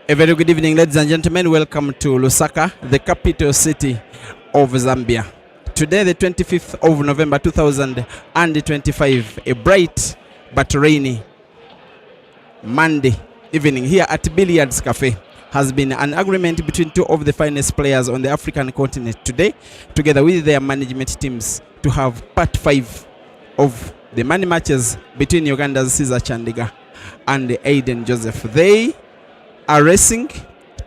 A very good evening, ladies and gentlemen. Welcome to Lusaka, the capital city of Zambia. Today, the 25th of November 2025, a bright but rainy Monday evening here at Billiards Cafe has been an agreement between two of the finest players on the African continent today, together with their management teams, to have part 5 of the money matches between Uganda's Caesar Chandiga and Aden Joseph. They are racing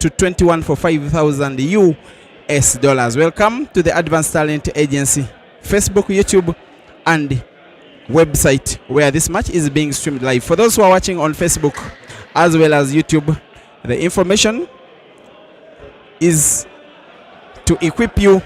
to 21 for 5,000 US dollars. Welcome to the Advanced Talent Agency Facebook, YouTube, and website where this match is being streamed live. For those who are watching on Facebook as well as YouTube, the information is to equip you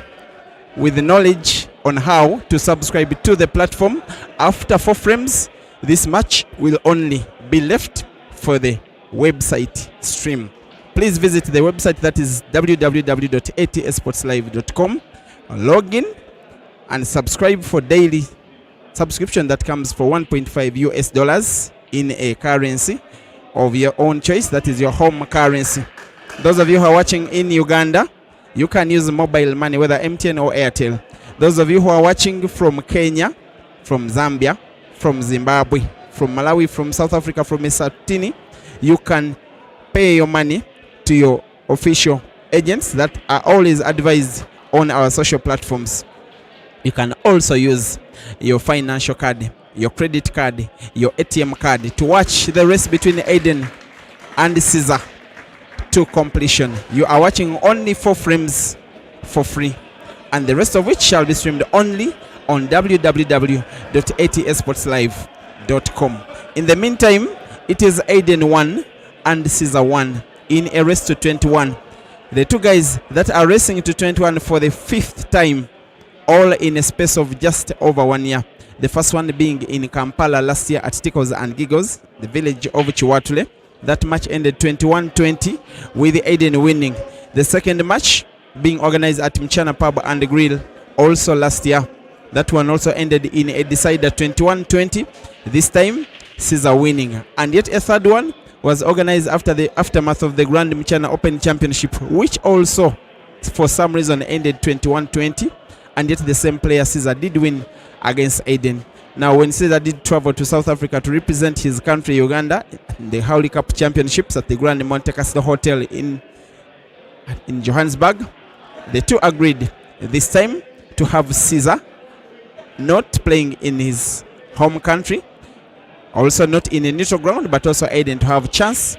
with the knowledge on how to subscribe to the platform. After 4 frames, this match will only be left for the website stream. Please visit the website, that is www.atsportslive.com. Log in and subscribe for daily subscription that comes for 1.5 US dollars in a currency of your own choice, that is your home currency. Those of you who are watching in Uganda, you can use mobile money, whether MTN or Airtel. Those of you who are watching from Kenya, from Zambia, from Zimbabwe, from Malawi, from South Africa, from Eswatini, you can pay your money to your official agents that are always advised on our social platforms. You can also use your financial card, your credit card, your ATM card to watch the race between Aden and Caesar to completion. You are watching only 4 frames for free, and the rest of which shall be streamed only on www.atsportslive.com. In the meantime, it is Aden 1 and Caesar 1 in a race to 21. The two guys that are racing to 21 for the 5th time, all in a space of just over 1 year. The first one being in Kampala last year at Tickles and Giggles, the village of Chiwatule. That match ended 21-20 with Aden winning. The second match being organized at Mchana Pub and Grill also last year. That one also ended in a decider 21-20. This time Caesar winning. And yet a third one was organized after the aftermath of the Grand Mchana Open Championship, which also for some reason ended 21-20. And yet the same player Caesar did win against Aden. Now, when Caesar did travel to South Africa to represent his country, Uganda, in the Howley Cup Championships at the Grand Monte Carlo Hotel in Johannesburg, the two agreed this time to have Caesar not playing in his home country, also not in a neutral ground, but also Aden to have a chance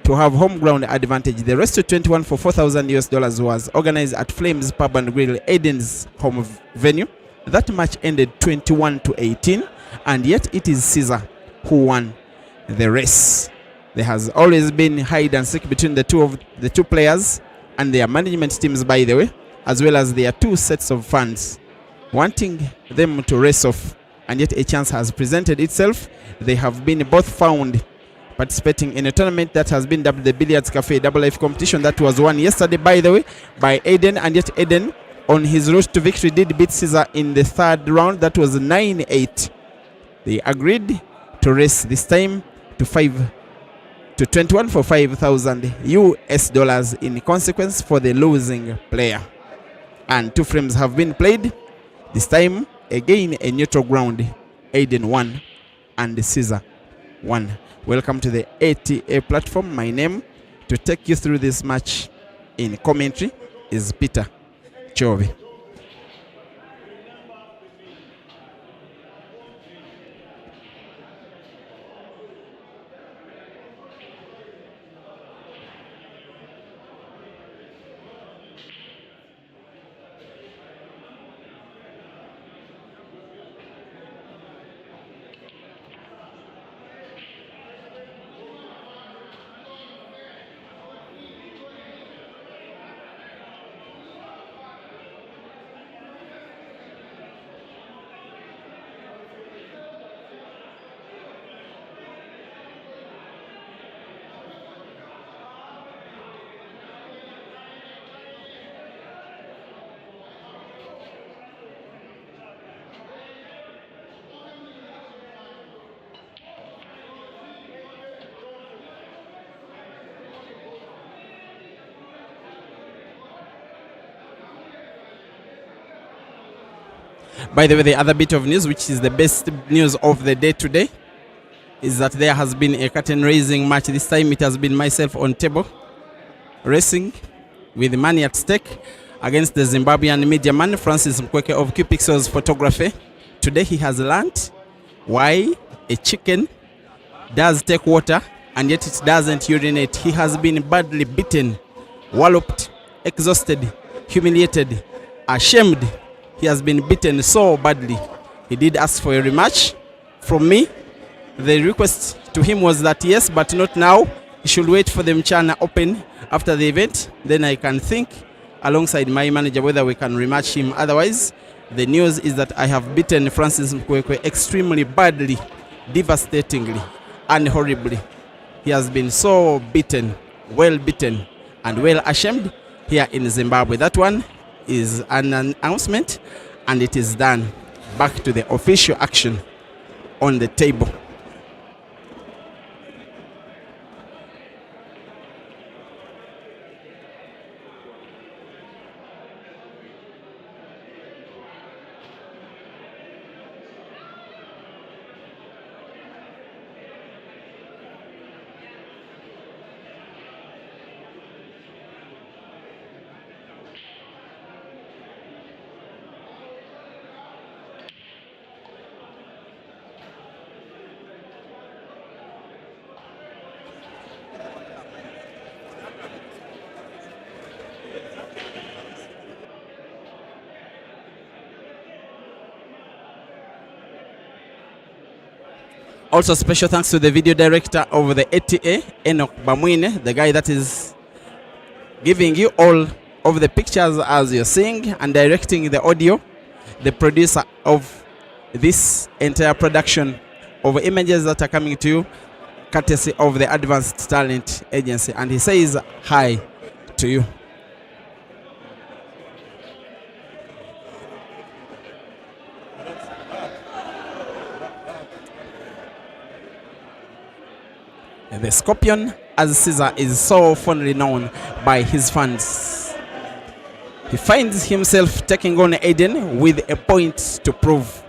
to have home ground advantage. The rest of 21 for 4,000 US dollars was organized at Flames Pub and Grill, Aden's home venue. That match ended 21-18, and yet it is Caesar who won the race. There has always been hide and seek between the two players and their management teams, by the way, as well as their 2 sets of fans wanting them to race off, and yet a chance has presented itself. They have been both found participating in a tournament that has been dubbed the Billiards Cafe Double Life competition that was won yesterday, by the way, by Aden, and yet Aden on his road to victory did beat Caesar in the 3rd round. That was 9-8. They agreed to race this time to 21 for 5,000 US dollars in consequence for the losing player. And 2 frames have been played. This time again a neutral ground. Aden 1 and Caesar 1. Welcome to the ATA platform. My name to take you through this match in commentary is Peter Chovi. By the way, the other bit of news, which is the best news of the day today, is that there has been a curtain raising match. This time it has been myself on table racing with money at stake against the Zimbabwean media man Francis Mkweke of Q Pixels Photography. Today he has learned why a chicken does take water and yet it doesn't urinate. He has been badly beaten, walloped, exhausted, humiliated, ashamed. He has been beaten so badly. He did ask for a rematch from me. The request to him was that yes, but not now. He should wait for the Mchana Open after the event. Then I can think alongside my manager whether we can rematch him. Otherwise, the news is that I have beaten Francis Mkweke extremely badly, devastatingly, and horribly. He has been so beaten, well beaten, and well ashamed here in Zimbabwe. That one is an announcement, and it is done. Back to the official action on the table. Also, special thanks to the video director of the ATA, Enoch Bamwine, the guy that is giving you all of the pictures as you're seeing and directing the audio, the producer of this entire production of images that are coming to you, courtesy of the Advanced Talent Agency. And he says hi to you. The Scorpion, as Caesar is so fondly known by his fans. He finds himself taking on Aden with a point to prove.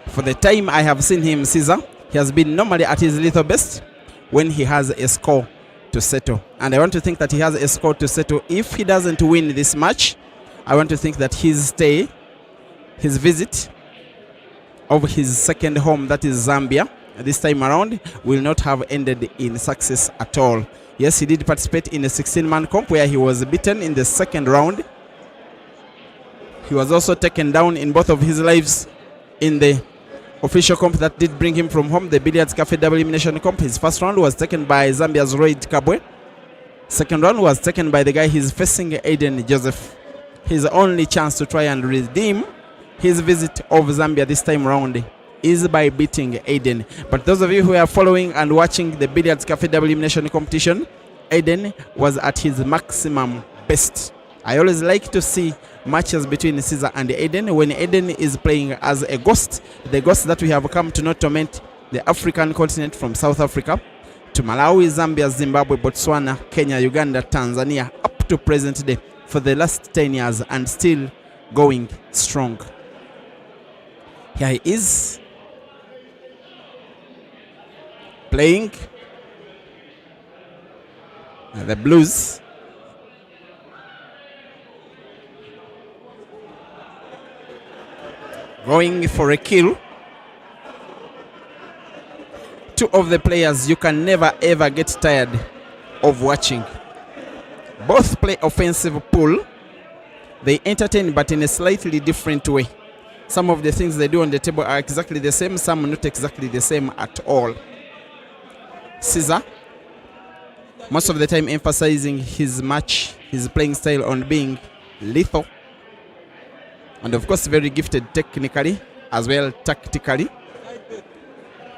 For the time I have seen him, Caesar, he has been normally at his little best when he has a score to settle. And I want to think that he has a score to settle. If he doesn't win this match, I want to think that his stay, his visit of his second home, that is Zambia, this time around, will not have ended in success at all. Yes, he did participate in a 16-man comp where he was beaten in the second round. He was also taken down in both of his lives in the official comp that did bring him from home, the Billiards Cafe Double Elimination comp. His first round was taken by Zambia's Royd Kabwe. Second round was taken by the guy he's facing, Aden Joseph. His only chance to try and redeem his visit of Zambia this time around is by beating Aden. But those of you who are following and watching the Billiards Cafe Double Elimination competition, Aden was at his maximum best. I always like to see matches between Caesar and Aden when Aden is playing as a ghost, the ghost that we have come to not torment the African continent from South Africa to Malawi, Zambia, Zimbabwe, Botswana, Kenya, Uganda, Tanzania, up to present day for the last 10 years and still going strong. Here he is, playing the blues. Going for a kill. Two of the players you can never ever get tired of watching. Both play offensive pool. They entertain but in a slightly different way. Some of the things they do on the table are exactly the same, some not exactly the same at all. Caesar, most of the time emphasizing his playing style on being lethal. And of course very gifted technically as well tactically.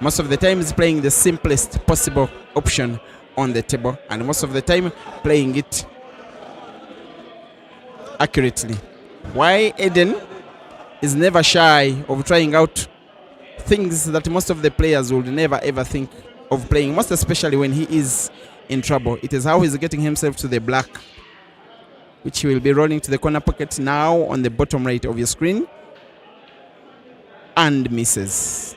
Most of the time he's playing the simplest possible option on the table, and most of the time playing it accurately. Why Aden is never shy of trying out things that most of the players would never ever think of playing, most especially when he is in trouble. It is how he's getting himself to the black, which he will be rolling to the corner pocket now on the bottom right of your screen. and misses.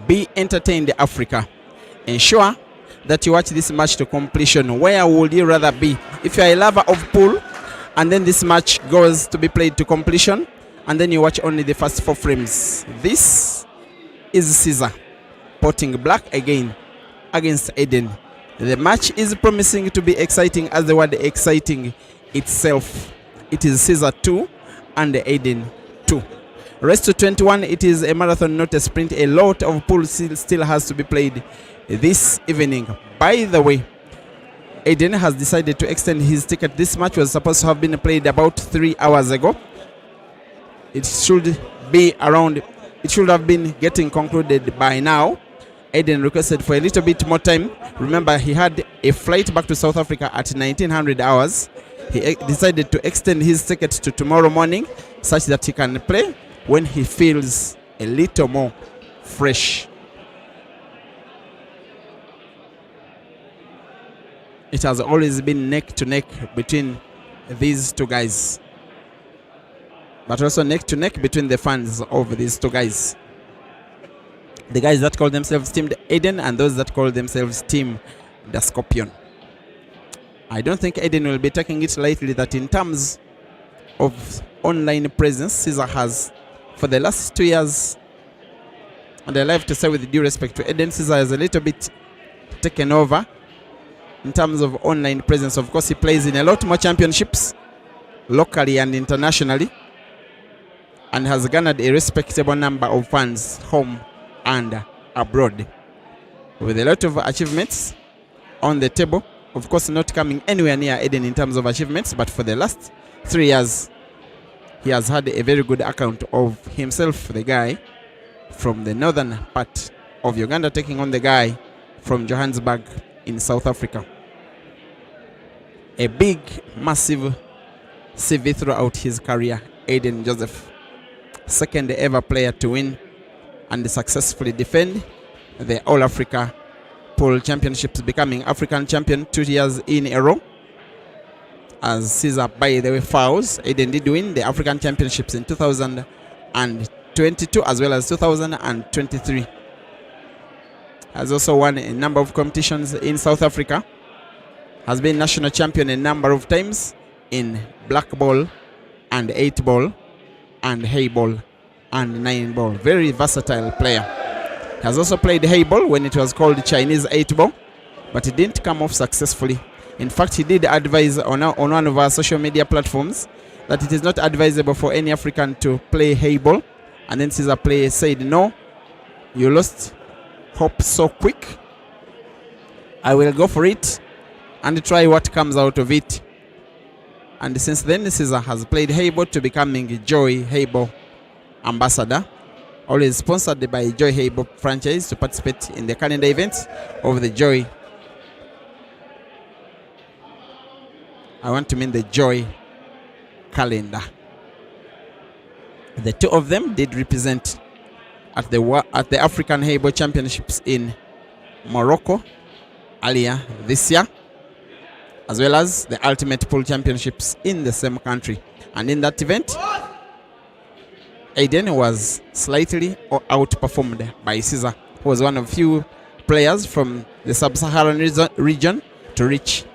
Be entertained, Africa. Ensure that you watch this match to completion. Where would you rather be? If you are a lover of pool and then this match goes to be played to completion and then you watch only the first 4 frames. This is Caesar potting black again against Aden. The match is promising to be exciting as the word exciting itself. It is Caesar 2 and Aden 2. Rest to 21, it is a marathon, not a sprint. A lot of pool still has to be played this evening. By the way, Aden has decided to extend his ticket. This match was supposed to have been played about 3 hours ago. It should have been getting concluded by now. Aden requested for a little bit more time. Remember, he had a flight back to South Africa at 1900 hours. He decided to extend his ticket to tomorrow morning such that he can play when he feels a little more fresh. It has always been neck to neck between these two guys, but also neck to neck between the fans of these two guys. The guys that call themselves Team Aden and those that call themselves Team the Scorpion. I don't think Aden will be taking it lightly that in terms of online presence, Caesar has, for the last 2 years, and I like to say with due respect to Aden, Caesar has a little bit taken over in terms of online presence. Of course, he plays in a lot more championships, locally and internationally, and has garnered a respectable number of fans home and abroad, with a lot of achievements on the table. Of course, not coming anywhere near Aden in terms of achievements, but for the last 3 years, he has had a very good account of himself, the guy from the northern part of Uganda, taking on the guy from Johannesburg in South Africa. A big, massive CV throughout his career, Aden Joseph. Second ever player to win and successfully defend the All-Africa Pool Championships, becoming African champion 2 years in a row. As Caesar, by the way, fouls, Aden did win the African Championships in 2022 as well as 2023. Has also won a number of competitions in South Africa. Has been national champion a number of times in black ball and 8 ball and hay ball and 9 ball. Very versatile player. Has also played hay ball when it was called Chinese 8 ball, but it didn't come off successfully. In fact, he did advise on one of our social media platforms that it is not advisable for any African to play hay ball. And then Caesar said, no, you lost hope so quick. I will go for it and try what comes out of it. And since then, Caesar has played hay ball to becoming Joy Hay-Ball ambassador, always sponsored by Joy Hay-Ball franchise to participate in the calendar events of the Joy. I want to mean the Joy calendar. The two of them did represent at the African Hay-Ball Championships in Morocco earlier this year, as well as the Ultimate Pool Championships in the same country. And in that event, Aden was slightly outperformed by Caesar, who was one of few players from the sub-Saharan region to reach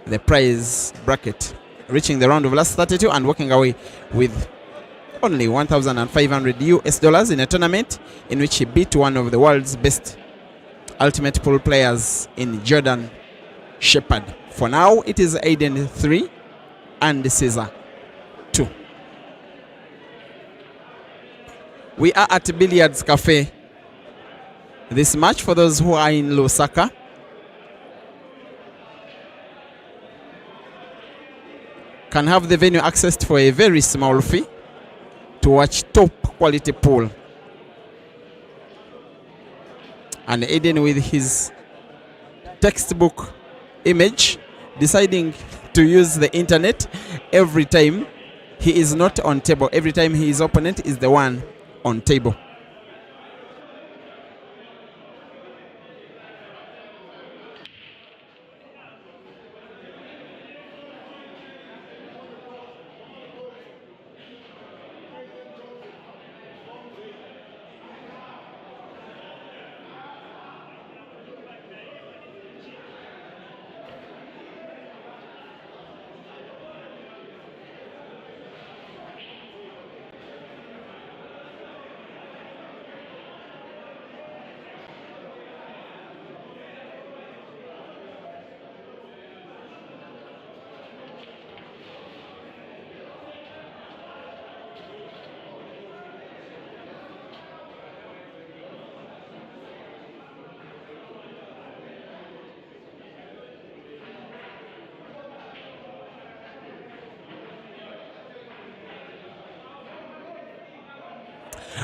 the prize bracket, reaching the round of last 32 and walking away with only $1,500 in a tournament in which he beat one of the world's best ultimate pool players in Jordan Shepherd. For now, it is Aden 3 and Caesar 2. We are at Billiards Cafe. This match, for those who are in Lusaka, can have the venue accessed for a very small fee to watch top quality pool. And Aden with his textbook image deciding to use the internet every time he is not on table. Every time his opponent is the one on table.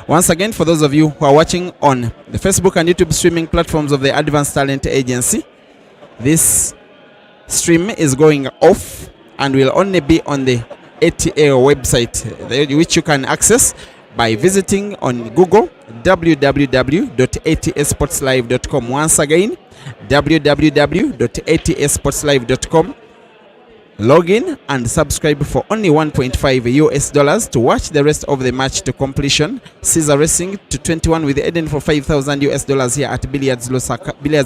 Once again, for those of you who are watching on the Facebook and YouTube streaming platforms of the Advanced Talent Agency, this stream is going off and will only be on the ATA website, which you can access by visiting on Google www.atasportslive.com. Once again, www.atasportslive.com. Log in and subscribe for only $1.5 to watch the rest of the match to completion. Caesar racing to 21 with Aden for $5,000 here at Billiards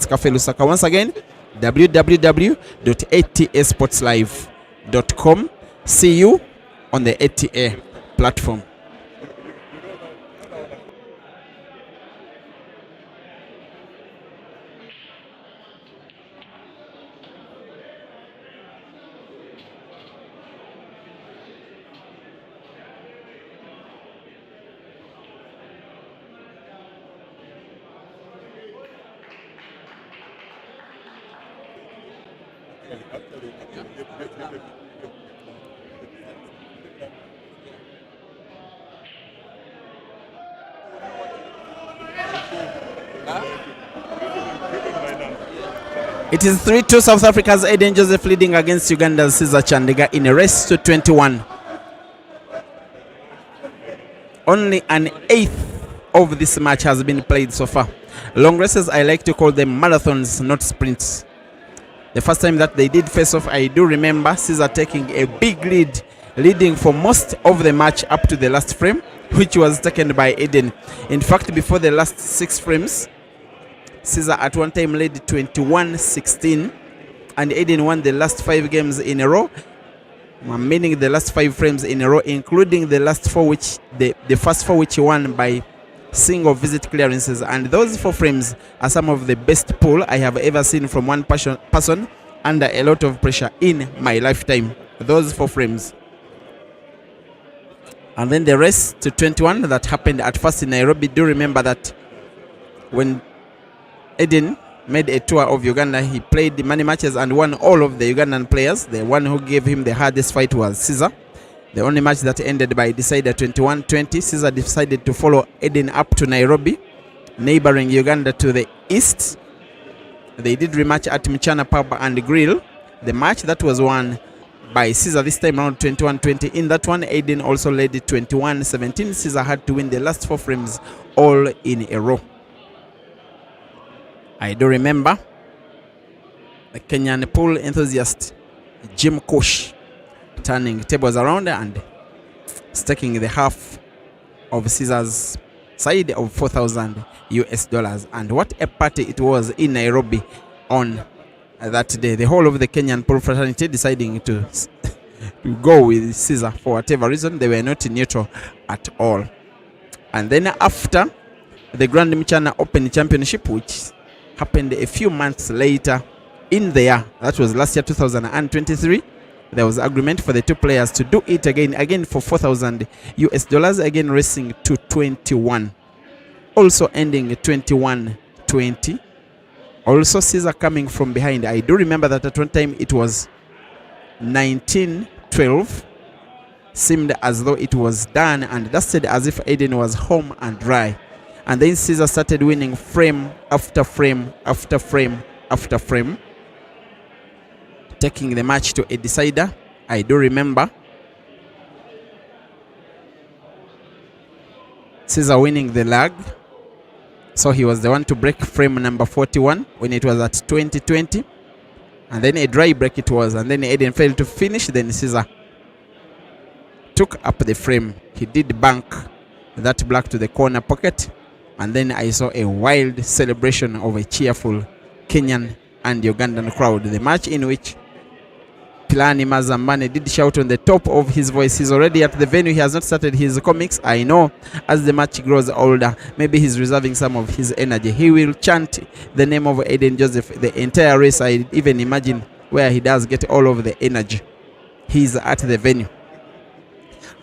Cafe Lusaka. Once again, www.atasportslive.com. See you on the ATA platform. It is 3-2 South Africa's Aden Joseph leading against Uganda's Caesar Chandiga in a race to 21. Only an eighth of this match has been played so far. Long races, I like to call them marathons, not sprints. The first time that they did face off, I do remember Caesar taking a big lead, leading for most of the match up to the last frame, which was taken by Aden. In fact, before the last 6 frames, Caesar at one time led 21-16, and Aden won the last 5 games in a row, meaning the last 5 frames in a row, including the last 4, which the first 4 which he won by single visit clearances. And those 4 frames are some of the best pull I have ever seen from one person under a lot of pressure in my lifetime. Those 4 frames. And then the race to 21 that happened at first in Nairobi. Do remember that when Aden made a tour of Uganda, he played many matches and won all of the Ugandan players. The one who gave him the hardest fight was Caesar. The only match that ended by decider 21-20. Caesar decided to follow Aden up to Nairobi, neighboring Uganda to the east. They did rematch at Mchana Pub and Grill. The match that was won by Caesar this time around 21-20. In that one, Aden also led 21-17. Caesar had to win the last 4 frames all in a row. I do remember the Kenyan pool enthusiast Jim Kosh turning tables around and staking the half of Caesar's side of $4,000. And what a party it was in Nairobi on that day. The whole of the Kenyan pool fraternity deciding to go with Caesar for whatever reason. They were not neutral at all. And then after the Grand Mchana Open Championship, which happened a few months later in the year, that was last year 2023, there was agreement for the 2 players to do it again for $4,000, again racing to 21, also ending 21-20. Also Caesar coming from behind. I do remember that at one time it was 19-12. Seemed as though it was done and dusted, as if Aden was home and dry. And then Caesar started winning frame after frame after frame after frame, taking the match to a decider. I do remember Caesar winning the lag. So he was the one to break frame number 41 when it was at 20-20. And then a dry break it was. And then Aden failed to finish. Then Caesar took up the frame. He did bank that black to the corner pocket. And then I saw a wild celebration of a cheerful Kenyan and Ugandan crowd. The match in which Pilani Mazambane did shout on the top of his voice. He's already at the venue. He has not started his comics. I know as the match grows older, maybe he's reserving some of his energy. He will chant the name of Aden Joseph the entire race. I even imagine where he does get all of the energy. He's at the venue.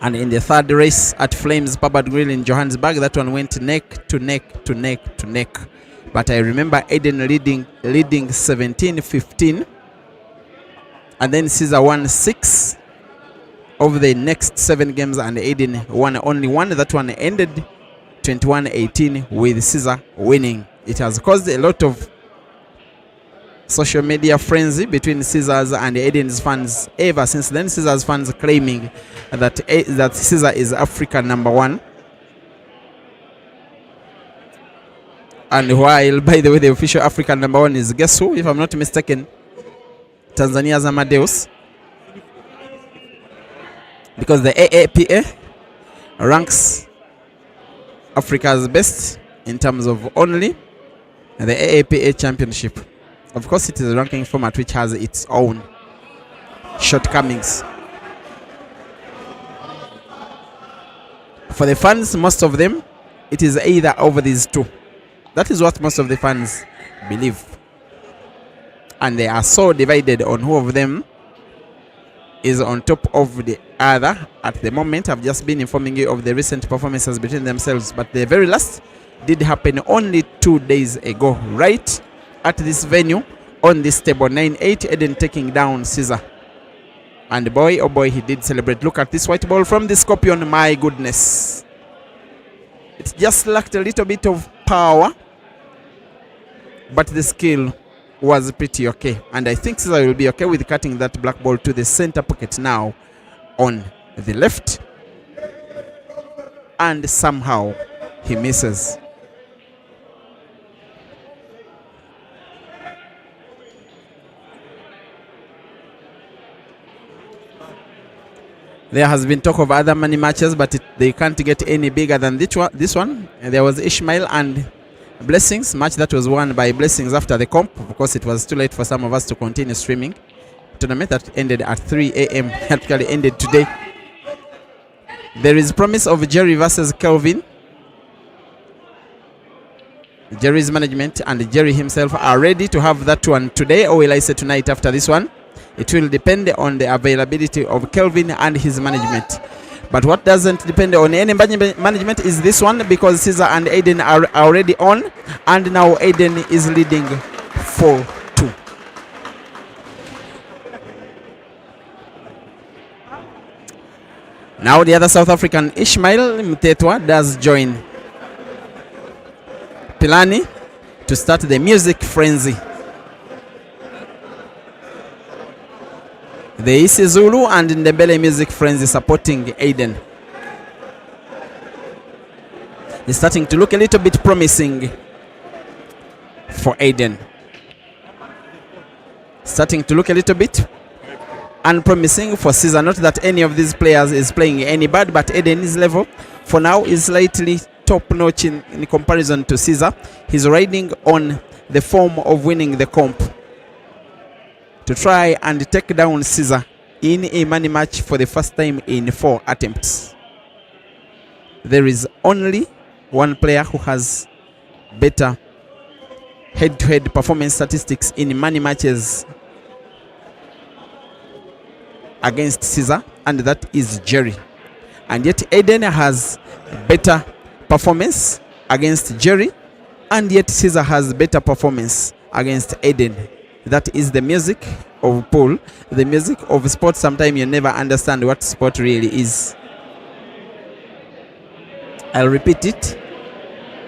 And in the third race at Flames Pub Grill in Johannesburg, that one went neck to neck to neck to neck. But I remember Aden leading 17-15. And then Caesar won 6 of the next 7 games, and Aden won only 1. That one ended 21-18 with Caesar winning. It has caused a lot of social media frenzy between Caesar's and Aden's fans ever since then. Caesar's fans claiming that Caesar is Africa #1. And while, by the way, the official Africa #1 is, guess who, if I'm not mistaken? Tanzania's Amadeus, because the AAPA ranks Africa's best in terms of only the AAPA championship. Of course, it is a ranking format which has its own shortcomings. For the fans, most of them, it is either over these two. That is what most of the fans believe. And they are so divided on who of them is on top of the other at the moment. I've just been informing you of the recent performances between themselves, but the very last did happen only 2 days ago, right at this venue on this table. 9-8, Aden taking down Caesar. And boy, oh boy, he did celebrate. Look at this white ball from the Scorpion. My goodness. It just lacked a little bit of power, but the skill was pretty okay. And I think Caesar will be okay with cutting that black ball to the center pocket now on the left. And somehow he misses. There has been talk of other money matches, but they can't get any bigger than this one. There was Ishmael and Blessings, match that was won by Blessings after the comp. Of course, it was too late for some of us to continue streaming. Tournament that ended at 3 a.m. actually ended today. There is promise of Jerry versus Kelvin. Jerry's management and Jerry himself are ready to have that one today, or will I say tonight after this one. It will depend on the availability of Kelvin and his management. But what doesn't depend on any management is this one, because Caesar and Aden are already on, and now Aden is leading 4-2. Now the other South African, Ishmael Mtetwa, does join Pilani to start the music frenzy. The isiZulu and Ndebele music frenzy supporting Aden. It's starting to look a little bit promising for Aden. Starting to look a little bit unpromising for Caesar. Not that any of these players is playing any bad, but Aden's level for now is slightly top notch in comparison to Caesar. He's riding on the form of winning the comp to try and take down Caesar in a money match for the first time in 4 attempts. There is only one player who has better head-to-head performance statistics in money matches against Caesar, and that is Jerry. And yet Aden has better performance against Jerry, and yet Caesar has better performance against Aden. That is the music of pool, the music of sport. Sometimes you never understand what sport really is. I'll repeat it.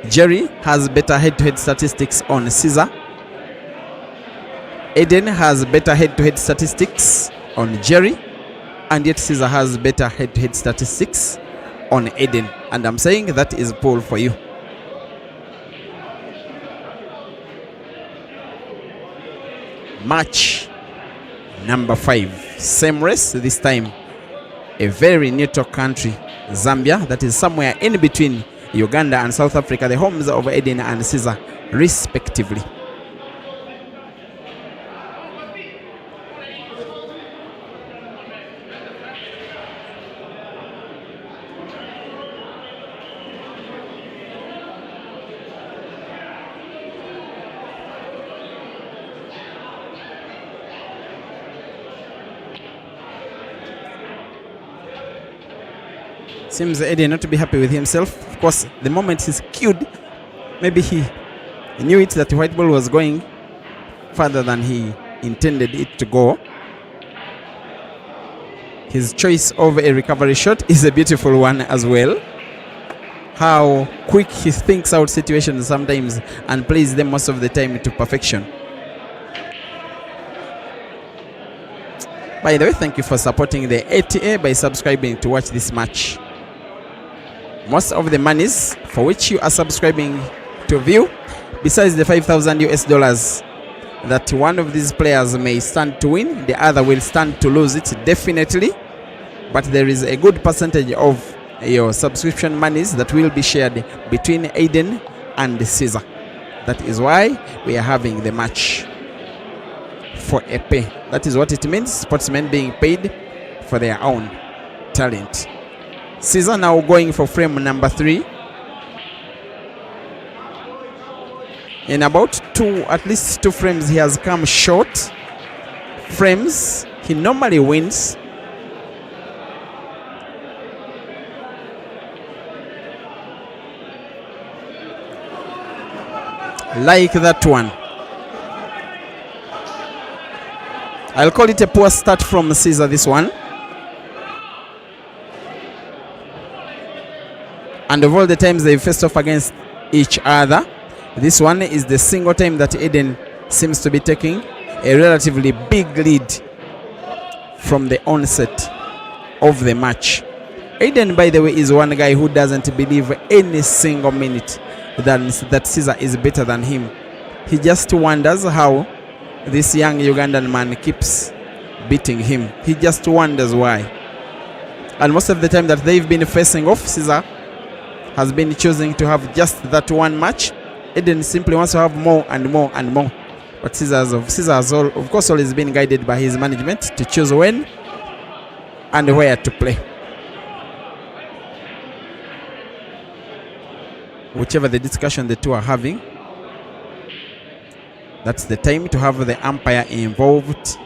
Jerry has better head-to-head statistics on Caesar. Aden has better head-to-head statistics on Jerry, and yet Caesar has better head-to-head statistics on Aden. And I'm saying that is pole for you. Match number 5. Same race, this time a very neutral country, Zambia, that is somewhere in between Uganda and South Africa, the homes of Aden and Caesar, respectively. Seems Aden not to be happy with himself. Of course, the moment he's cued, maybe he knew it that the white ball was going further than he intended it to go. His choice of a recovery shot is a beautiful one as well. How quick he thinks out situations sometimes and plays them most of the time to perfection. By the way, thank you for supporting the ATA by subscribing to watch this match. Most of the monies for which you are subscribing to view, besides the 5,000 US dollars that one of these players may stand to win, the other will stand to lose it definitely. But there is a good percentage of your subscription monies that will be shared between Aden and Caesar. That is why we are having the match for a pay. That is what it means, sportsmen being paid for their own talent. Caesar now going for frame number 3. In about at least two frames, he has come short. Frames, he normally wins. Like that one. I'll call it a poor start from Caesar, this one. And of all the times they faced off against each other, this one is the single time that Aden seems to be taking a relatively big lead from the onset of the match. Aden, by the way, is one guy who doesn't believe any single minute that Caesar is better than him. He just wonders how this young Ugandan man keeps beating him. He just wonders why. And most of the time that they've been facing off, Caesar has been choosing to have just that one match. Aden simply wants to have more and more and more. But Caesar has of course always been guided by his management to choose when and where to play. Whichever the discussion the two are having, that's the time to have the umpire involved.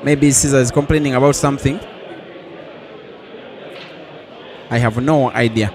Maybe Caesar is complaining about something. I have no idea.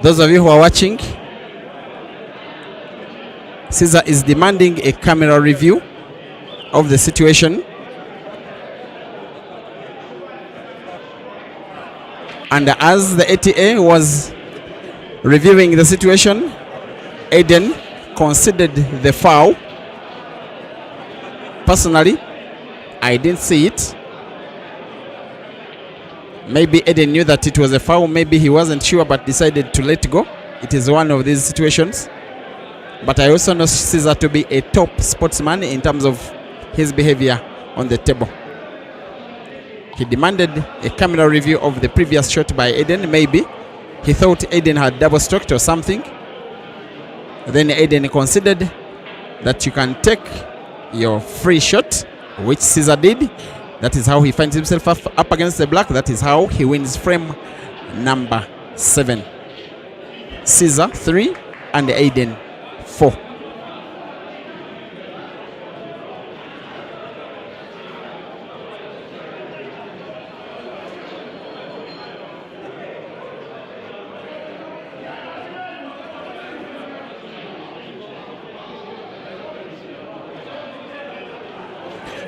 Those of you who are watching, Caesar is demanding a camera review of the situation. And as the ATA was reviewing the situation, Aden considered the foul. Personally, I didn't see it. Maybe Aden knew that it was a foul, maybe he wasn't sure but decided to let go. It is one of these situations. But I also know Caesar to be a top sportsman in terms of his behavior on the table. He demanded a camera review of the previous shot by Aden. Maybe he thought Aden had double stroked or something. Then Aden considered that you can take your free shot which Caesar did. That is how he finds himself up against the black. That is how he wins frame number 7. Caesar 3 and Aden 4.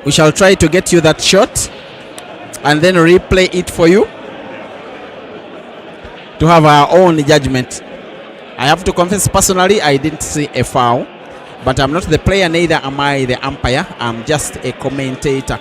We shall try to get you that shot and then replay it for you to have our own judgment. I have to confess personally, I didn't see a foul, but I'm not the player, neither am I the umpire. I'm just a commentator.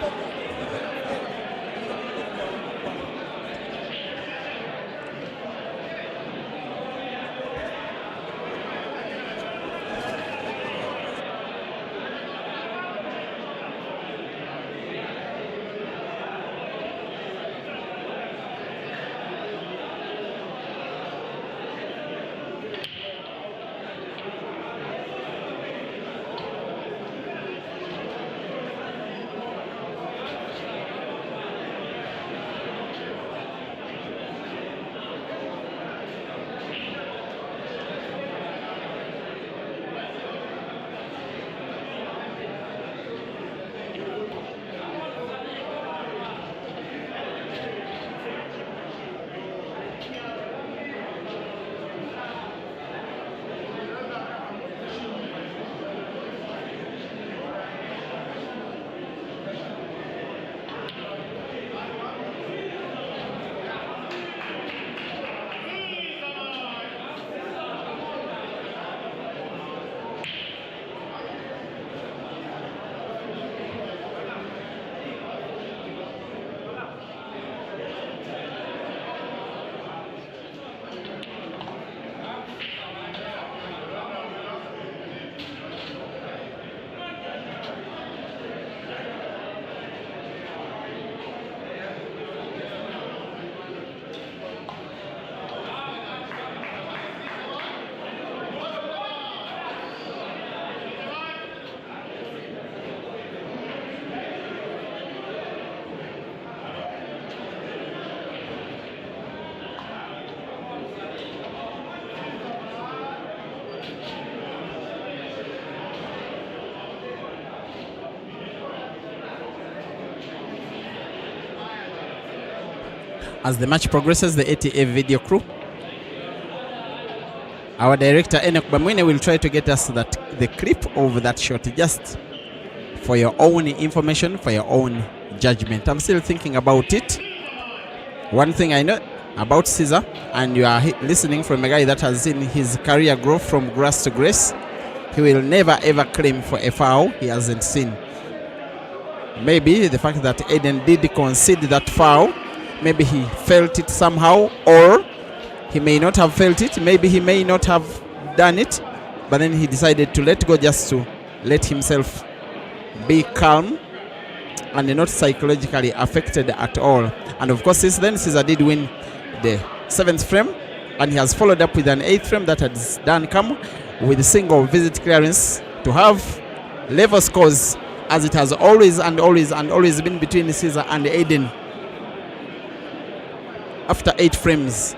As the match progresses, the ATA video crew, our director Enoch Bamwine, will try to get us the clip of that shot, just for your own information, for your own judgment. I'm still thinking about it. One thing I know about Caesar, and you are listening from a guy that has seen his career grow from grass to grace, he will never ever claim for a foul he hasn't seen. Maybe the fact that Aden did concede that foul, maybe he felt it somehow, or he may not have felt it. Maybe he may not have done it, but then he decided to let go, just to let himself be calm and not psychologically affected at all. And of course, since then, Caesar did win the 7th frame, and he has followed up with an 8th frame that has done come with a single visit clearance to have level scores, as it has always been between Caesar and Aden. After 8 frames,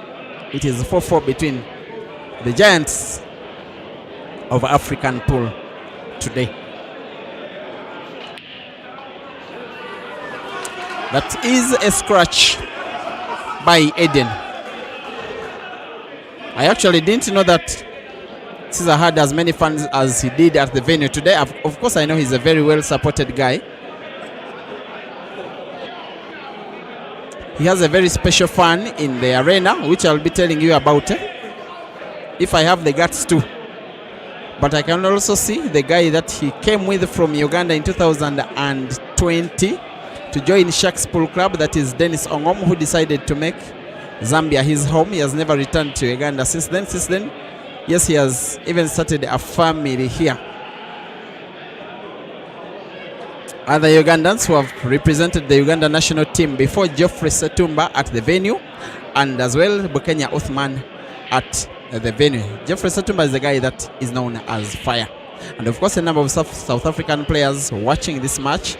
it is 4-4 between the giants of African pool today. That is a scratch by Aden. I actually didn't know that Caesar had as many fans as he did at the venue today. Of course, I know he's a very well supported guy. He has a very special fan in the arena, which I'll be telling you about if I have the guts to. But I can also see the guy that he came with from Uganda in 2020 to join Sharks Pool Club, that is Dennis Ongom, who decided to make Zambia his home. He has never returned to Uganda since then. Yes, he has even started a family here. Other Ugandans who have represented the Uganda national team before: Geoffrey Setumba at the venue, and as well Bukenya Uthman at the venue. Geoffrey Setumba is the guy that is known as Fire. And of course, a number of South African players watching this match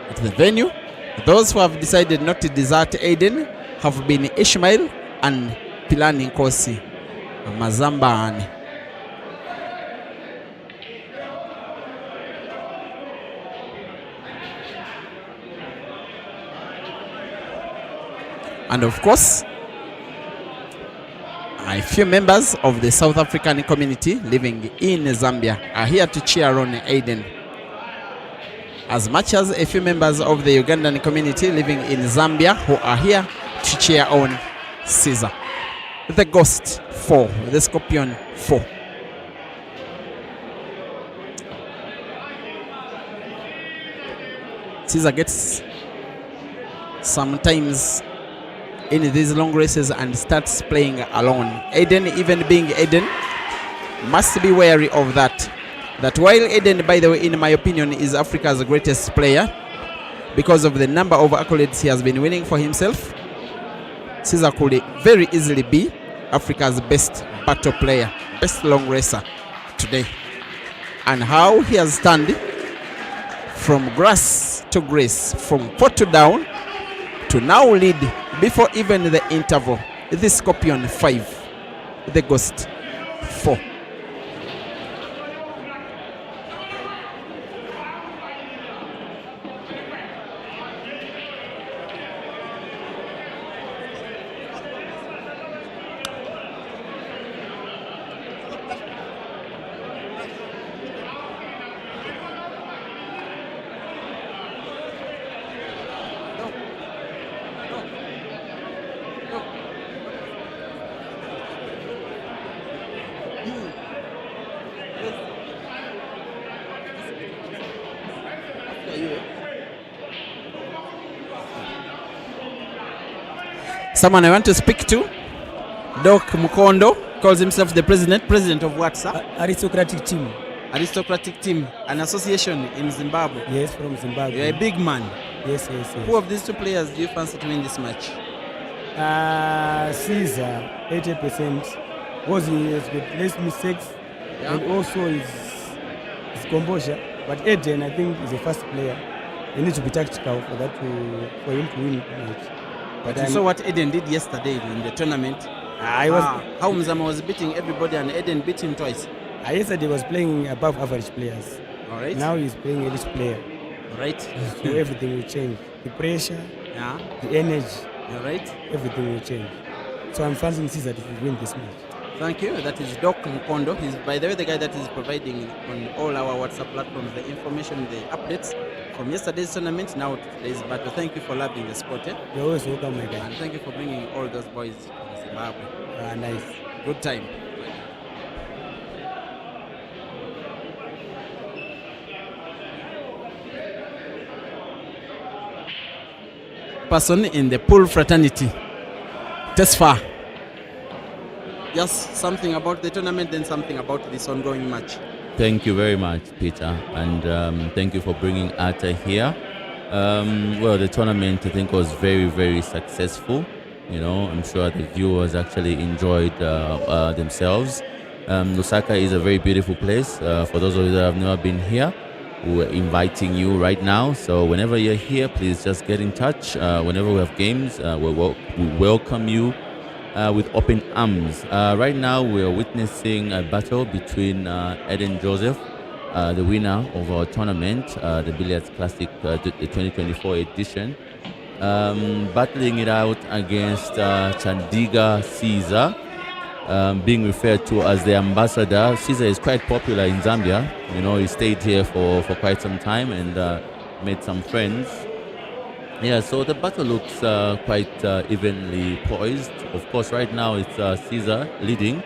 at the venue. Those who have decided not to desert Aden have been Ishmael and Pilani Nkosi Mazambani. And of course, a few members of the South African community living in Zambia are here to cheer on Aden, as much as a few members of the Ugandan community living in Zambia who are here to cheer on Caesar. The Ghost 4, the Scorpion 4. Caesar gets sometimes in these long races and starts playing alone. Aden, even being Aden, must be wary of that. That while Aden, by the way, in my opinion, is Africa's greatest player because of the number of accolades he has been winning for himself, Caesar could very easily be Africa's best battle player, best long racer today. And how he has turned from grass to grace, from pot to down, to now lead before even the interval. The Scorpion 5, the Ghost 4. Someone I want to speak to, Doc Mukondo, calls himself the president of what, sir? Aristocratic team. Aristocratic team, an association in Zimbabwe. Yes, from Zimbabwe. You're a big man. Yes. Who of these two players do you fancy to win this match? Caesar, 80%, because he has got less mistakes, and also his composure. But Aden, I think, is a fast player. He needs to be tactical for him to win the match. But you saw what Aden did yesterday in the tournament. How Mzama was beating everybody and Aden beat him twice. Yesterday was playing above average players. All right. Now he's playing elite player. All right. So everything will change. The pressure, the energy, all right. Everything will change. So I'm fancying Caesar to win this match. Thank you. That is Doc Mukondo. He's, by the way, the guy that is providing on all our WhatsApp platforms the information, the updates from yesterday's tournament, now today's battle. Thank you for loving the sport. You're always welcome, my guy. And thank you for bringing all those boys from Zimbabwe. Nice. Good time. Person in the pool fraternity, Tesfa. Just something about the tournament and something about this ongoing match. Thank you very much, Peter, and thank you for bringing Atta here. Well, the tournament, I think, was very, very successful. You know, I'm sure the viewers actually enjoyed themselves. Lusaka is a very beautiful place. For those of you that have never been here, we're inviting you right now. So whenever you're here, please just get in touch. Whenever we have games, we welcome you with open arms. Right now, we are witnessing a battle between Aden Joseph, the winner of our tournament, the Billiards Classic, the 2024 edition, battling it out against Chandiga Caesar, being referred to as the ambassador. Caesar is quite popular in Zambia. You know, he stayed here for quite some time and made some friends. Yeah, so the battle looks quite evenly poised. Of course, right now it's Caesar leading.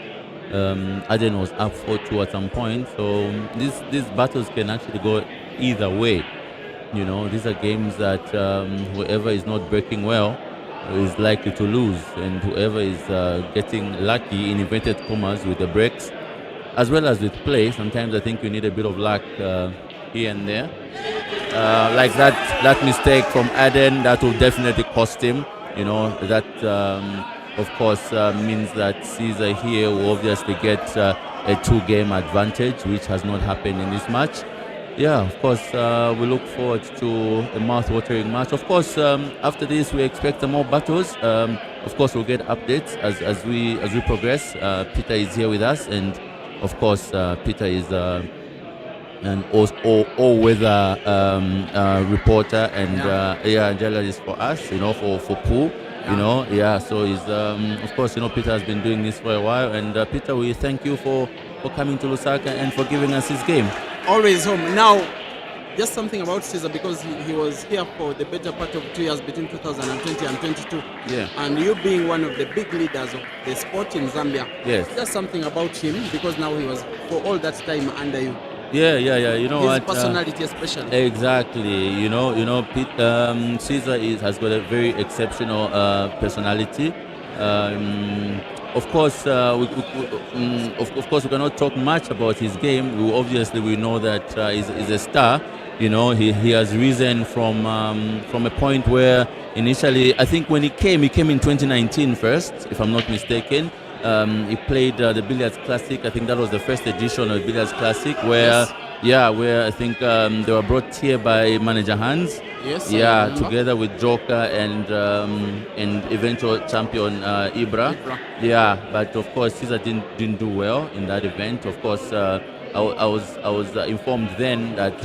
Aden was up 4-2 at some point. So these battles can actually go either way. You know, these are games that whoever is not breaking well is likely to lose, and whoever is getting lucky in inverted commas with the breaks, as well as with play. Sometimes I think you need a bit of luck here and there. Like that mistake from Aden, that will definitely cost him. You know, that of course means that Caesar here will obviously get a 2-game advantage, which has not happened in this match. Yeah, of course, we look forward to a mouth-watering match. Of course, after this, we expect some more battles. Of course, we'll get updates as we progress. Peter is here with us, and of course, Peter is an all-weather reporter and journalist for us. You know, for pool. You know, So he's of course, Peter has been doing this for a while, and Peter, we thank you for coming to Lusaka and for giving us his game. Always home. Now, just something about Caesar, because he was here for the better part of 2 years between 2020 and 22. Yeah. And you being one of the big leaders of the sport in Zambia. Yes. Just something about him, because now he was for all that time under you. Yeah. You know His what? personality, especially. Exactly. You know, Caesar has got a very exceptional personality. Of course, of course, we cannot talk much about his game. We know that he's a star. You know, he has risen from a point where initially, I think when he came in 2019 first, if I'm not mistaken. He played the Billiards Classic. I think that was the first edition of the Billiards Classic, where where I think they were brought here by manager Hans. Yes. Together with Joker and eventual champion Ibra. Yeah, but of course Caesar didn't do well in that event. Of course, I was informed then that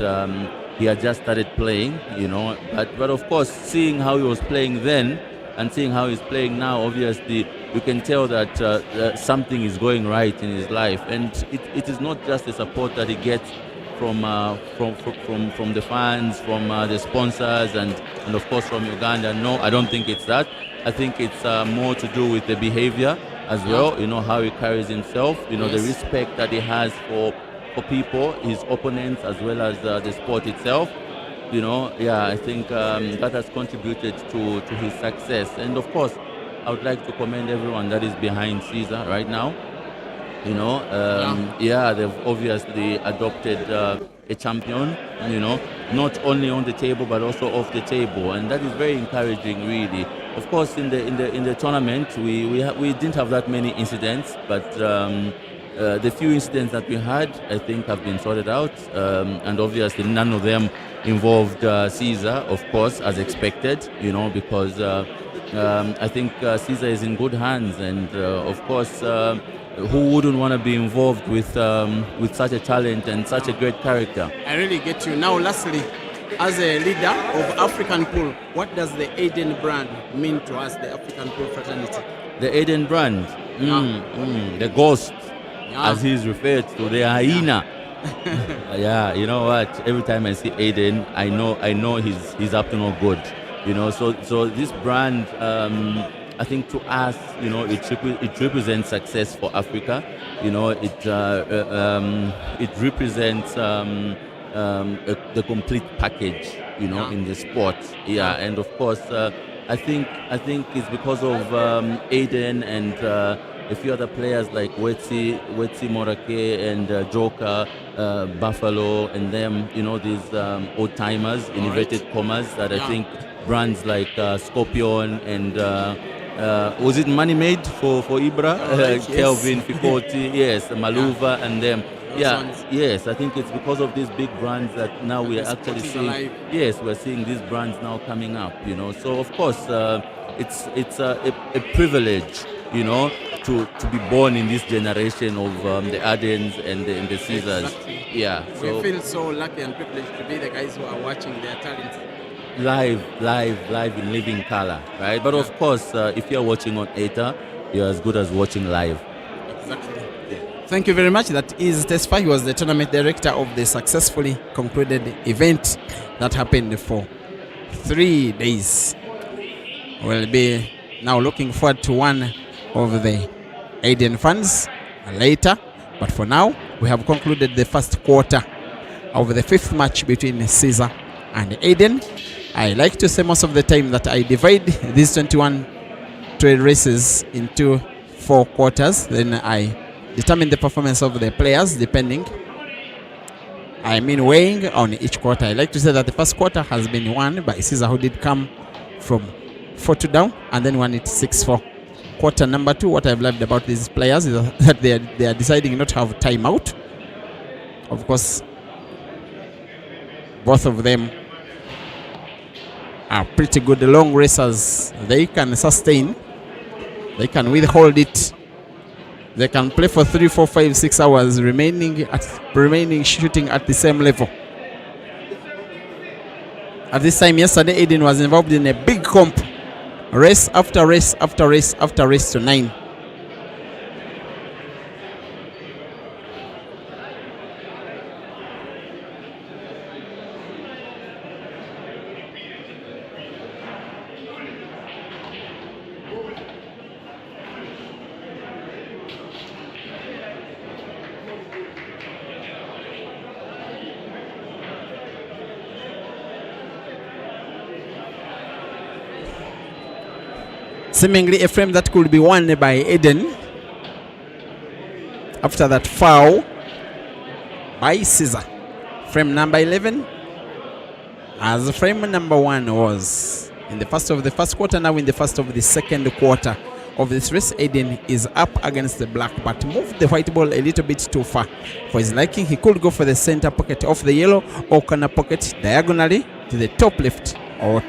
he had just started playing. You know, but of course, seeing how he was playing then and seeing how he's playing now, obviously you can tell that something is going right in his life, and it is not just the support that he gets from the fans, from the sponsors, and of course from Uganda. No, I don't think it's that. I think it's more to do with the behavior as well. You know, how he carries himself. You know, the respect that he has for people, his opponents, as well as the sport itself. You know, I think that has contributed to his success. And of course, I would like to commend everyone that is behind Caesar right now. You know, they've obviously adopted a champion, you know, not only on the table but also off the table, and that is very encouraging, really. Of course, in the tournament, we didn't have that many incidents, but the few incidents that we had, I think, have been sorted out, and obviously none of them involved Caesar, of course, as expected, you know, because I think Caesar is in good hands, and of course, who wouldn't want to be involved with such a talent and such a great character? I really get you. Now, lastly, as a leader of African Pool, what does the Aden brand mean to us, the African Pool fraternity? The Aden brand, the ghost, as he's referred to, the hyena. You know what? Every time I see Aden, I know he's up to no good. You know, so this brand, I think to us, you know, it represents success for Africa. You know, it represents the complete package, you know, in the sport. And of course, I think it's because of Aden and a few other players like Wetsi Morake and Joker, Buffalo, and them, you know, these old timers, in inverted commas, that I think brands like Scorpion and was it Money Made for Ibra, Kelvin Fikoti, yes, Maluva, and them. Yes, I think it's because of these big brands that now we are actually seeing. Yes, we're seeing these brands now coming up. You know, so of course it's a privilege, you know, to be born in this generation of the Adens and the Caesars. Exactly. So we feel so lucky and privileged to be the guys who are watching their talents live in living color, right? But of course, if you're watching on ETA, you're as good as watching live. Exactly. Thank you very much. That is Tesfa. He was the tournament director of the successfully concluded event that happened for 3 days. We'll be now looking forward to one of the Aden fans later. But for now, we have concluded the first quarter of the fifth match between Caesar and Aden. I like to say most of the time that I divide these 21 trade races into 4 quarters. Then I determine the performance of the players depending. I mean weighing on each quarter. I like to say that the first quarter has been won by Caesar, who did come from 4-2 down and then won it 6-4. Quarter number 2, what I've loved about these players is that they are deciding not to have timeout. Of course, Both of them are pretty good long racers. They can sustain. They can withhold it. They can play for 3, 4, 5, 6 hours, remaining shooting at the same level. At this time yesterday, Aden was involved in a big comp. Race after race after race after race to 9. Seemingly a frame that could be won by Aden after that foul by Caesar. Frame number 11, as frame number 1 was in the first of the first quarter, now in the first of the second quarter of this race. Aden is up against the black, but moved the white ball a little bit too far for his liking. He could go for the center pocket of the yellow or corner pocket diagonally to the top left, or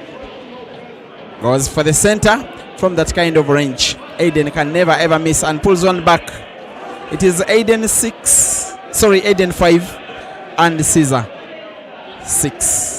goes for the center. From that kind of range, Aden can never ever miss and pulls one back. It is Aden 5 and Caesar 6.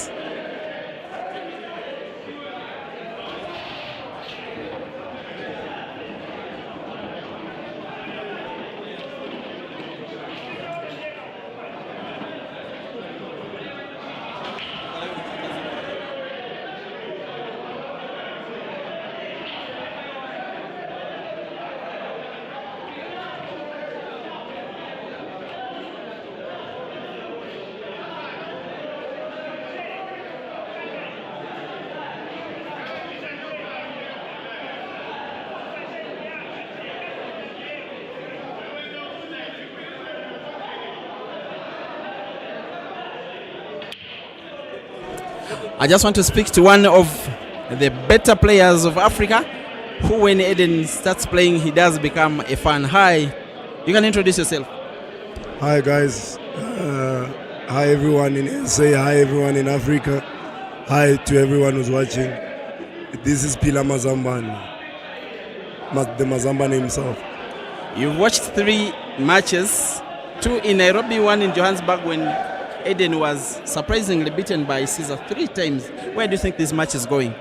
I just want to speak to one of the better players of Africa, who when Aden starts playing, he does become a fan. Hi, you can introduce yourself. Hi guys, hi everyone in SA, hi everyone in Africa, hi to everyone who's watching. This is Pila Mazambane, the Mazambane himself. You've watched 3 matches, 2 in Nairobi, 1 in Johannesburg, when Aden was surprisingly beaten by Caesar 3 times. Where do you think this match is going?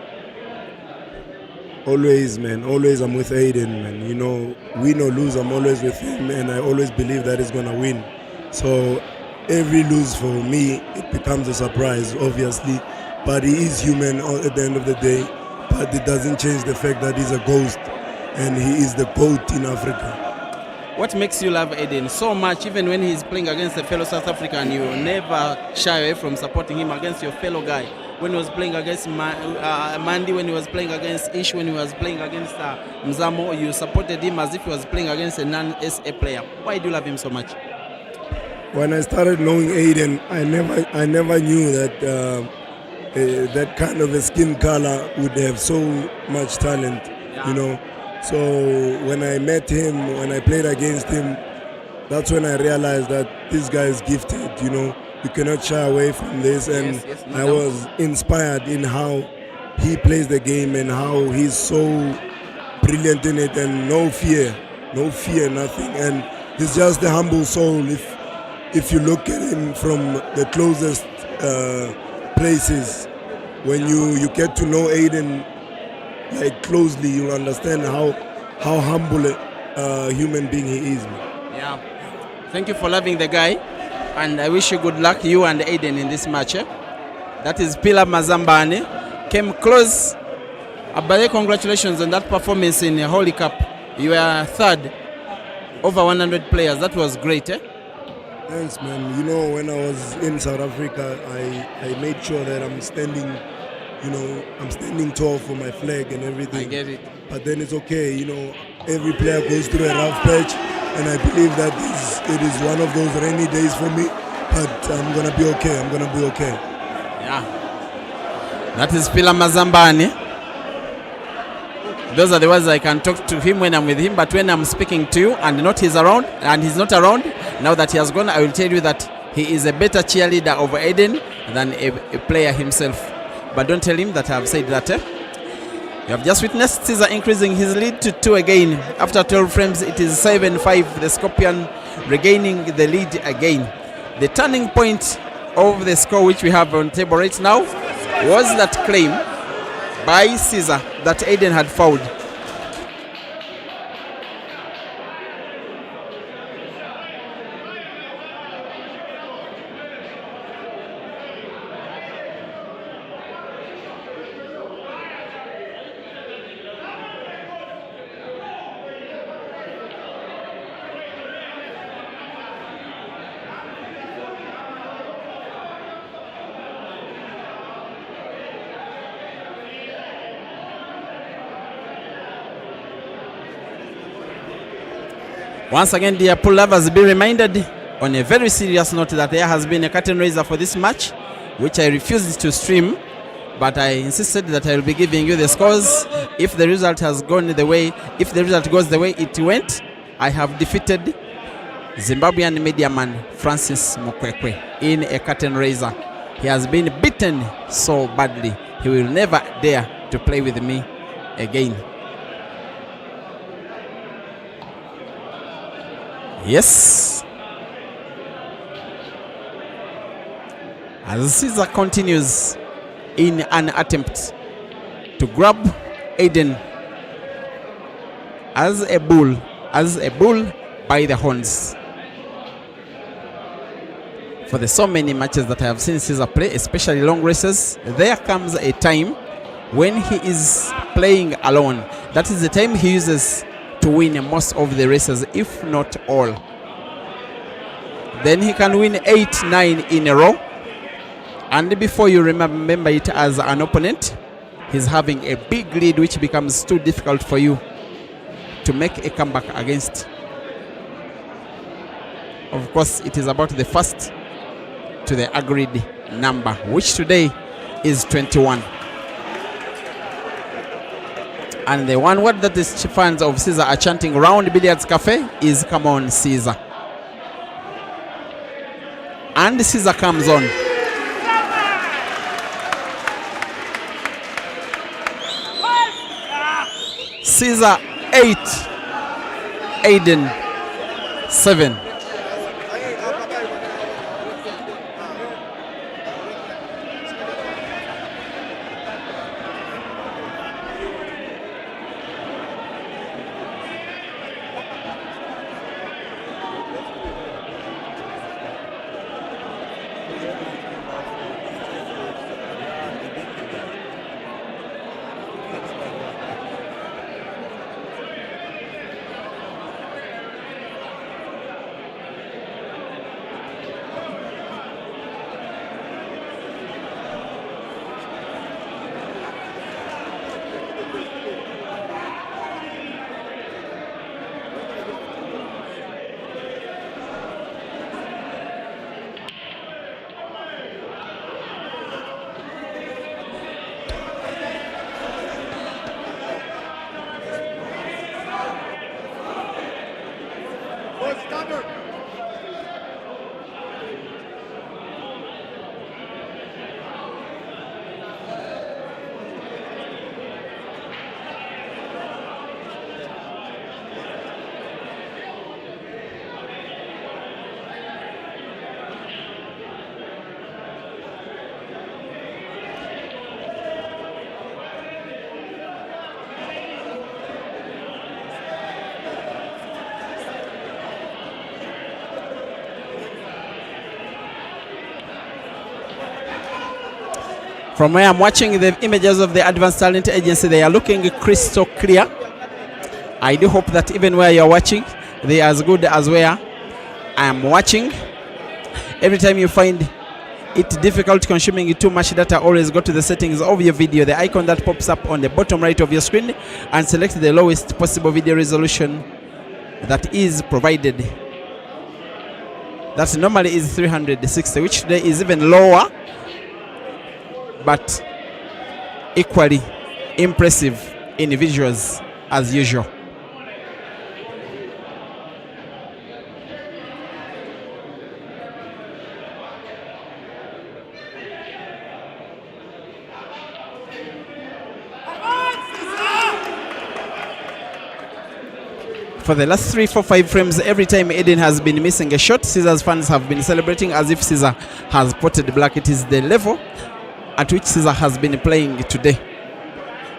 Always, man. Always I'm with Aden, man. You know, win or lose, I'm always with him, and I always believe that he's going to win. So every lose for me, it becomes a surprise, obviously. But he is human at the end of the day. But it doesn't change the fact that he's a ghost, and he is the GOAT in Africa. What makes you love Aden so much, even when he's playing against a fellow South African? You never shy away from supporting him against your fellow guy. When he was playing against Mandy, when he was playing against Ish, when he was playing against Mzamo, you supported him as if he was playing against a non-SA player. Why do you love him so much? When I started knowing Aden, I never knew that that kind of a skin color would have so much talent, you know. So when I met him, when I played against him, that's when I realized that this guy is gifted, you know. You cannot shy away from this, and I was inspired in how he plays the game and how he's so brilliant in it, and no fear, nothing. And he's just a humble soul. If you look at him from the closest places, when you get to know Aden like closely, you understand how humble a human being he is. Yeah. Thank you for loving the guy, and I wish you good luck, you and Aden, in this match. That is Pila Mazambane. Came close. Abale, congratulations on that performance in the Holy Cup. You were 3rd over 100 players. That was great. Thanks, man. You know, when I was in South Africa, I made sure that I'm standing, you know, I'm standing tall for my flag and everything. I get it. But then it's okay, you know, every player goes through a rough patch, and I believe that it is one of those rainy days for me, but I'm going to be okay. Yeah. That is Pila Mazambane. Those are the words I can talk to him when I'm with him, but when I'm speaking to you and he's not around, now that he has gone, I will tell you that he is a better cheerleader of Aden than a player himself. But don't tell him that I've said that. You have just witnessed Caesar increasing his lead to 2 again. After 12 frames, it is 7-5. The Scorpion regaining the lead again. The turning point of the score which we have on table right now was that claim by Caesar that Aden had fouled. Once again, dear pool lovers, be reminded on a very serious note that there has been a curtain raiser for this match, which I refused to stream, but I insisted that I will be giving you the scores. If the result has gone the way, if the result goes the way it went, I have defeated Zimbabwean mediaman Francis Mukwekwe in a curtain raiser. He has been beaten so badly, he will never dare to play with me again. Yes. As Caesar continues in an attempt to grab Aden as a bull by the horns. For the so many matches that I have seen Caesar play, especially long races, there comes a time when he is playing alone. That is the time he uses to win most of the races, if not all. Then he can win 8-9 in a row, and before you remember it as an opponent, he's having a big lead which becomes too difficult for you to make a comeback against. Of course, it is about the first to the agreed number, which today is 21. And the one word that the fans of Caesar are chanting round Billiards Cafe is "Come on, Caesar." And Caesar comes on. Caesar 8, Aden 7. From where I'm watching the images of the Advanced Talent Agency, they are looking crystal clear. I do hope that even where you're watching, they are as good as where I am watching. Every time you find it difficult consuming too much data, always go to the settings of your video, the icon that pops up on the bottom right of your screen, and select the lowest possible video resolution that is provided. That normally is 360, which today is even lower, but equally impressive in visuals as usual. For the last 3, 4, 5 frames, every time Aden has been missing a shot, Caesar's fans have been celebrating as if Caesar has potted black. It is the level at which Caesar has been playing today.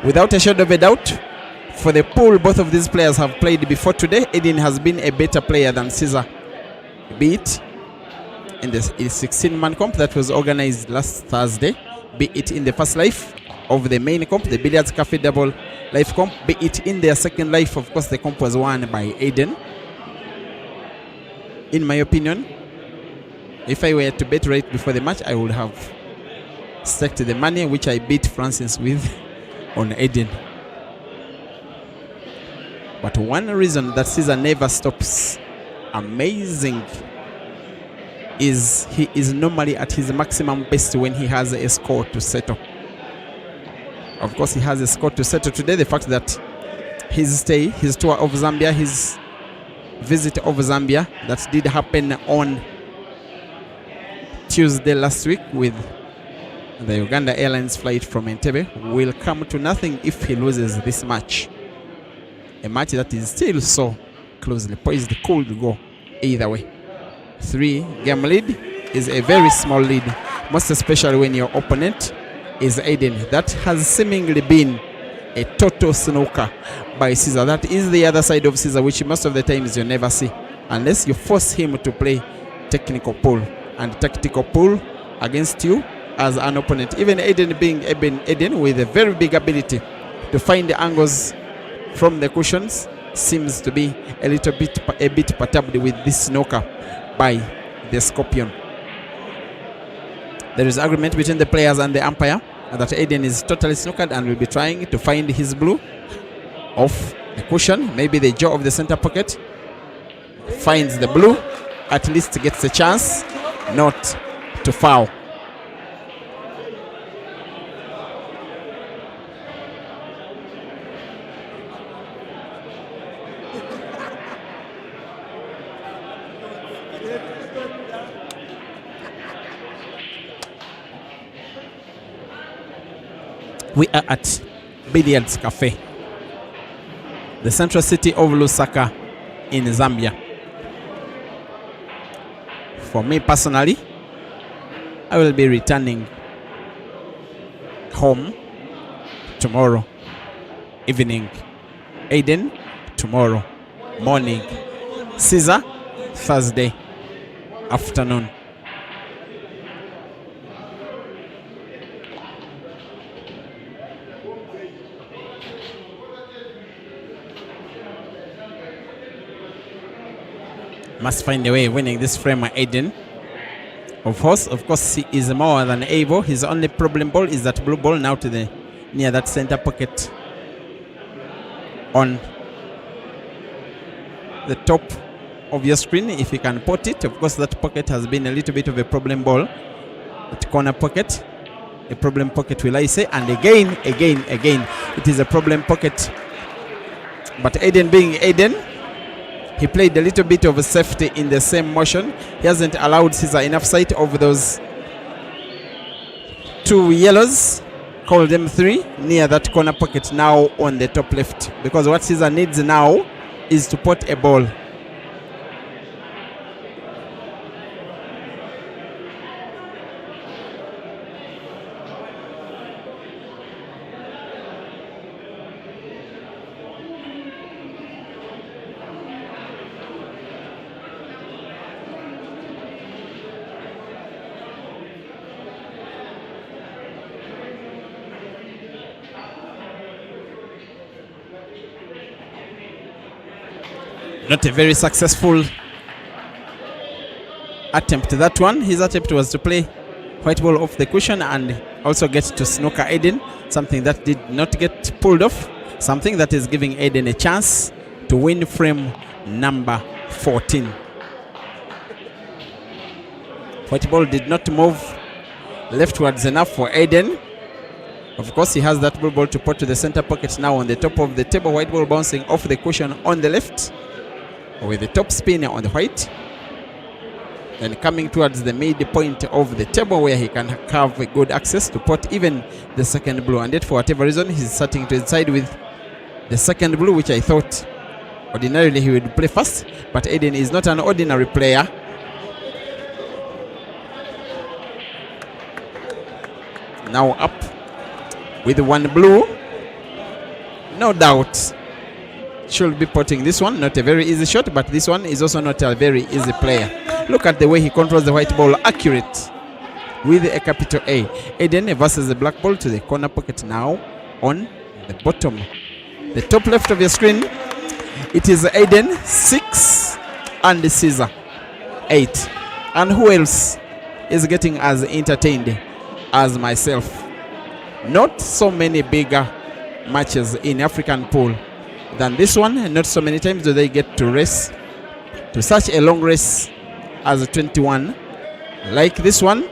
Without a shadow of a doubt, for the pool both of these players have played before today, Aden has been a better player than Caesar. Be it in the 16-man comp that was organized last Thursday, be it in the first life of the main comp, the Billiards Cafe Double Life comp, be it in their second life. Of course, the comp was won by Aden. In my opinion, if I were to bet right before the match, I would have staked the money which I beat Francis with on Aden. But one reason that Caesar never stops amazing is he is normally at his maximum best when he has a score to settle. Of course, he has a score to settle today. The fact that his stay, his tour of Zambia, his visit of Zambia that did happen on Tuesday last week with the Uganda Airlines flight from Entebbe will come to nothing if he loses this match. A match that is still so closely poised, could go either way. 3-game lead is a very small lead, most especially when your opponent is Aden. That has seemingly been a total snooker by Caesar. That is the other side of Caesar, which most of the times you never see unless you force him to play technical pool and tactical pool against you as an opponent. Even Aden being Aden with a very big ability to find the angles from the cushions seems to be a bit perturbed with this snooker by the Scorpion. There is agreement between the players and the umpire that Aden is totally snookered and will be trying to find his blue off the cushion. Maybe the jaw of the center pocket. Finds the blue, at least gets a chance not to foul. We are at Billiards Cafe, the central city of Lusaka in Zambia. For me personally, I will be returning home tomorrow evening, Aden tomorrow morning, Caesar Thursday afternoon. Must find a way of winning this frame at Aden. Of course, he is more than able. His only problem ball is that blue ball now to the near that center pocket on the top of your screen. If you can pot it, of course, that pocket has been a little bit of a problem ball. That corner pocket, a problem pocket, will I say? And again, it is a problem pocket. But Aden being Aden, he played a little bit of a safety in the same motion. He hasn't allowed Caesar enough sight of those two yellows, call them 3, near that corner pocket now on the top left. Because what Caesar needs now is to pot a ball. Not a very successful attempt, that one. His attempt was to play white ball off the cushion and also get to snooker Aden, something that did not get pulled off, something that is giving Aden a chance to win frame number 14. White ball did not move leftwards enough for Aden. Of course, he has that blue ball to put to the center pocket now on the top of the table. White ball bouncing off the cushion on the left, with the top spin on the white, and coming towards the midpoint of the table where he can have a good access to pot even the second blue. And yet, for whatever reason, he's starting to inside with the second blue, which I thought Ordinarily he would play first, but Aden is not an ordinary player. Now up with one blue. No doubt should be potting this one. Not a very easy shot, but this one is also not a very easy player. Look at the way he controls the white ball. Accurate with a capital A. Aden versus the black ball to the corner pocket now on the bottom. The top left of your screen. It is Aden 6 and Caesar 8. And who else is getting as entertained as myself? Not so many bigger matches in African pool than this one. Not so many times do they get to race to such a long race as 21 like this one,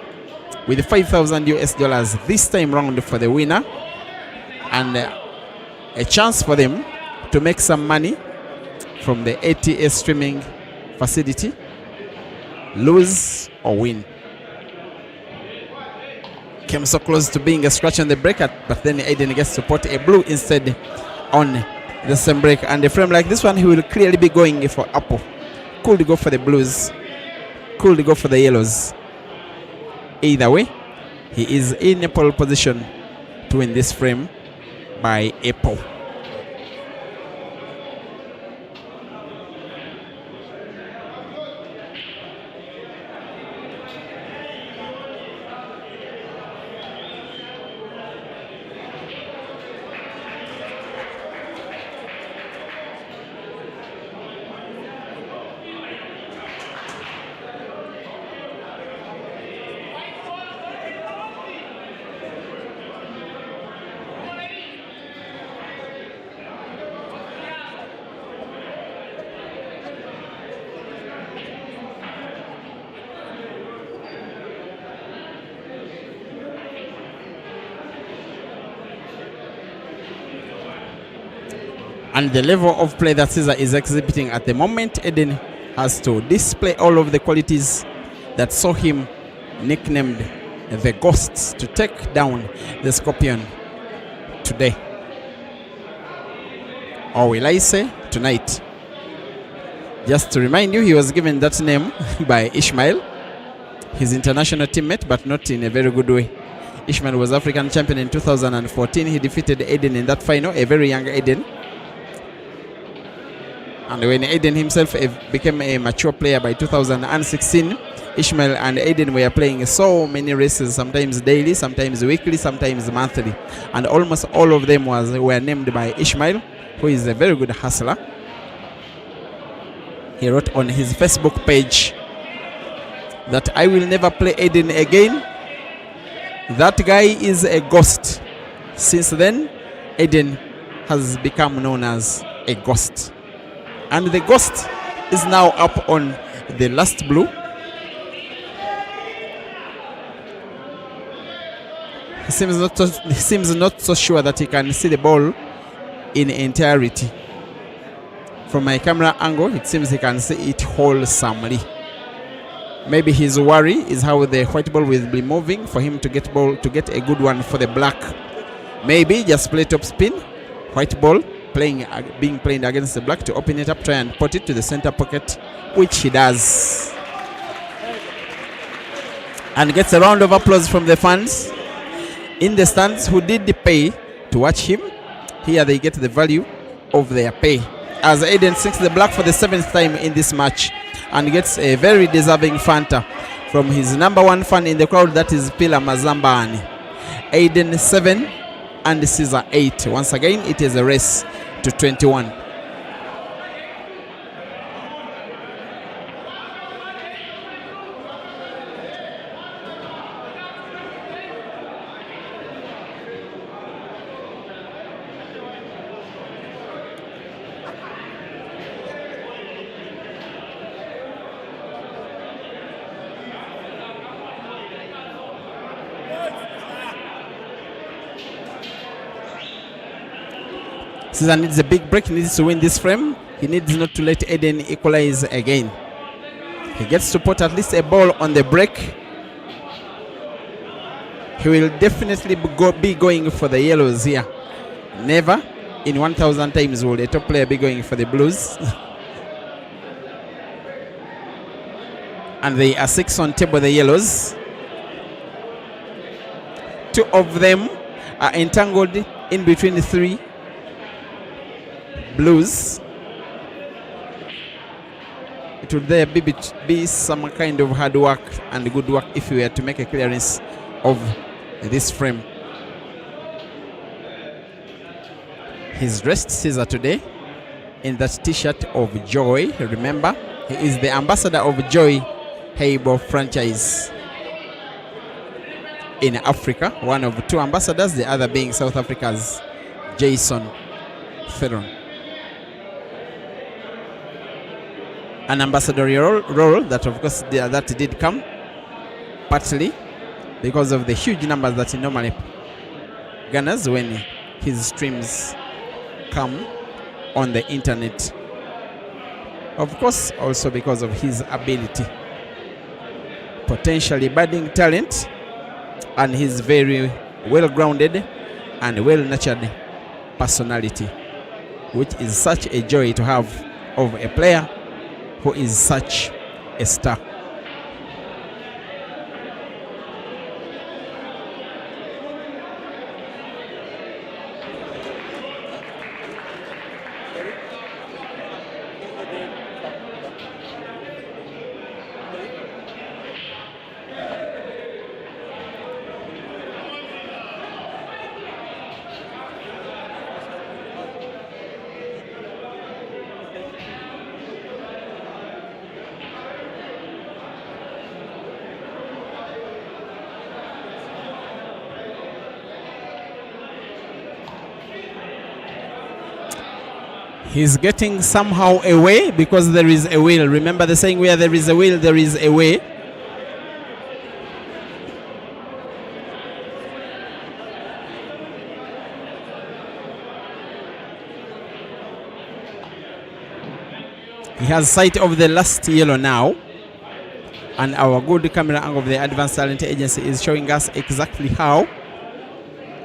with 5,000 US dollars this time round for the winner, and a chance for them to make some money from the ATS streaming facility, lose or win. Came so close to being a scratch on the break, but then Aden gets to put a blue instead on the same break. And a frame like this one, he will clearly be going for apple. Could go for the blues, could go for the yellows. Either way, he is in a pole position to win this frame by a pole. And the level of play that Caesar is exhibiting at the moment, Aden has to display all of the qualities that saw him nicknamed the Ghost, to take down the Scorpion today. Or will I say tonight? Just to remind you, he was given that name by Ishmael, his international teammate, but not in a very good way. Ishmael was African champion in 2014. He defeated Aden in that final, a very young Aden. And when Aden himself became a mature player by 2016, Ishmael and Aden were playing so many races, sometimes daily, sometimes weekly, sometimes monthly. And almost all of them were named by Ishmael, who is a very good hustler. He wrote on his Facebook page that I will never play Aden again. That guy is a ghost. Since then, Aden has become known as a ghost. And the ghost is now up on the last blue. He seems not so sure that he can see the ball in entirety. From my camera angle, it seems he can see it wholesomely. Maybe his worry is how the white ball will be moving for him to get a good one for the black. Maybe just play top spin, white ball being played against the black to open it up, try and put it to the center pocket, which he does. And gets a round of applause from the fans in the stands who did pay to watch him. Here they get the value of their pay, as Aden sinks the black for the 7th time in this match and gets a very deserving Fanta from his number one fan in the crowd, that is Pila Mazambani. Aden 7 and Caesar 8. Once again, it is a race to 21. Caesar needs a big break. He needs to win this frame. He needs not to let Aden equalize again. He gets to put at least a ball on the break. He will definitely be going for the yellows here. Never in 1,000 times will a top player be going for the Blues? And they are 6 on table, the Yellows. 2 of them are entangled in between the 3 Blues. It would there be some kind of hard work and good work if we were to make a clearance of this frame. He's dressed Caesar today in that t-shirt of joy. Remember, he is the ambassador of Joy Heibo franchise in Africa, one of 2 ambassadors, the other being South Africa's Jason Theron. An ambassadorial role that, of course, that did come partly because of the huge numbers that he normally garners when his streams come on the internet. Of course, also because of his ability, potentially budding talent, and his very well-grounded and well-nurtured personality, which is such a joy to have of a player who is such a star. He's getting somehow away because there is a will. Remember the saying, where there is a will, there is a way. He has sight of the last yellow now. And our good camera angle of the Advanced Talent Agency is showing us exactly how.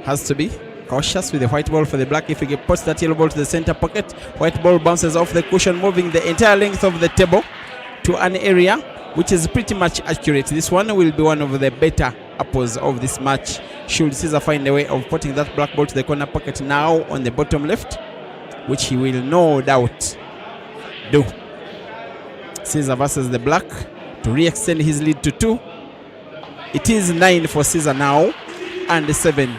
Has to be cautious with the white ball for the black. If he puts that yellow ball to the center pocket, white ball bounces off the cushion, moving the entire length of the table to an area which is pretty much accurate. This one will be one of the better apples of this match, should Caesar find a way of putting that black ball to the corner pocket now on the bottom left, which he will no doubt do. Caesar versus the black to re-extend his lead to 2. It is 9 for Caesar now and 7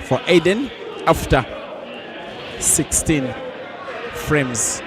for Aden after 16 frames.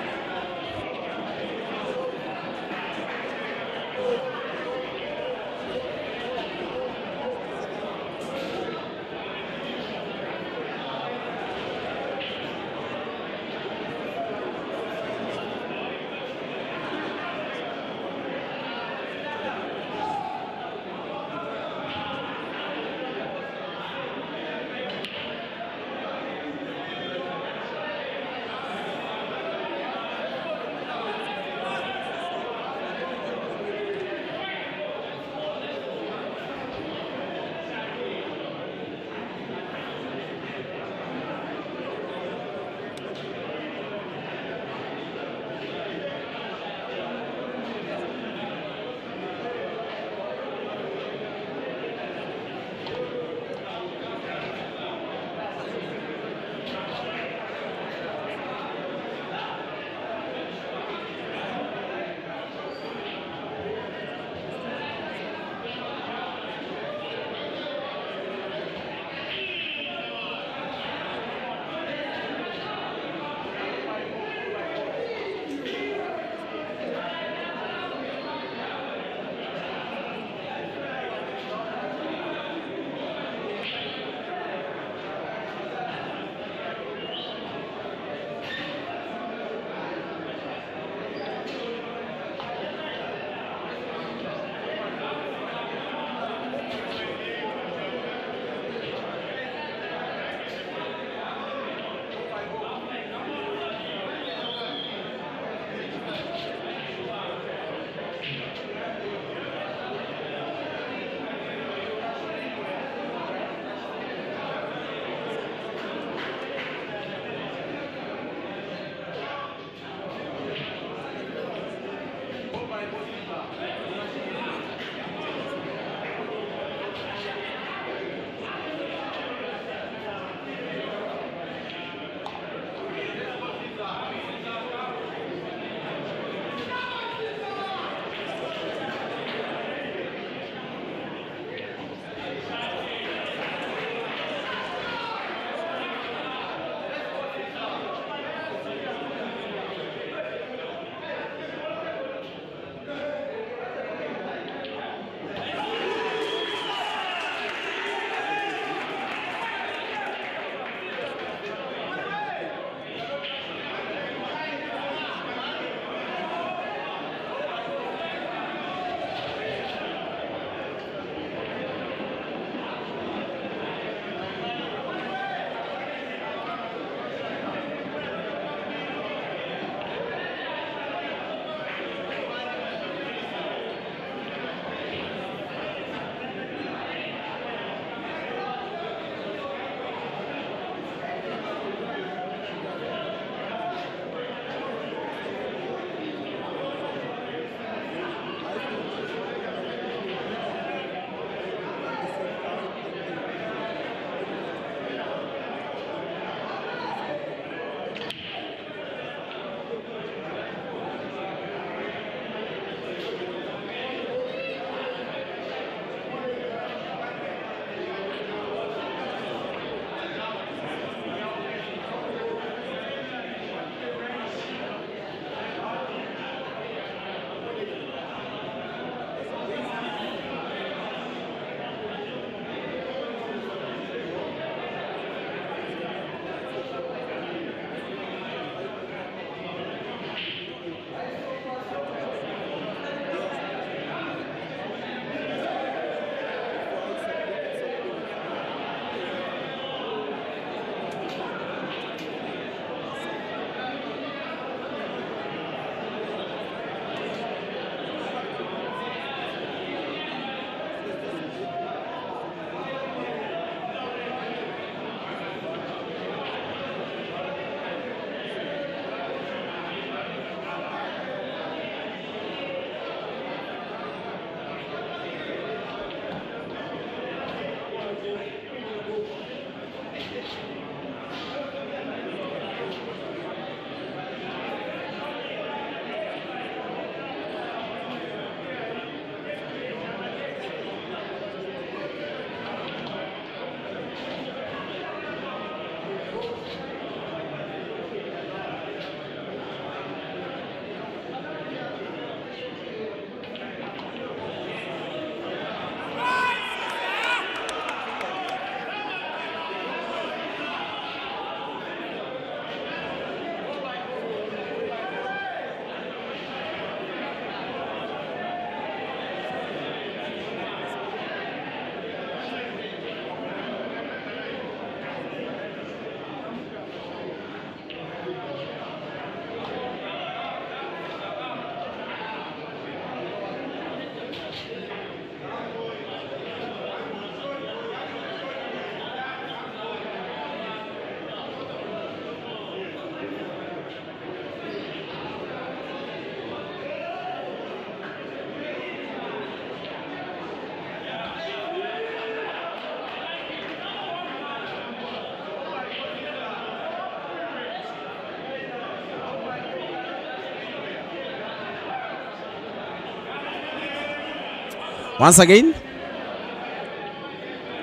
Once again,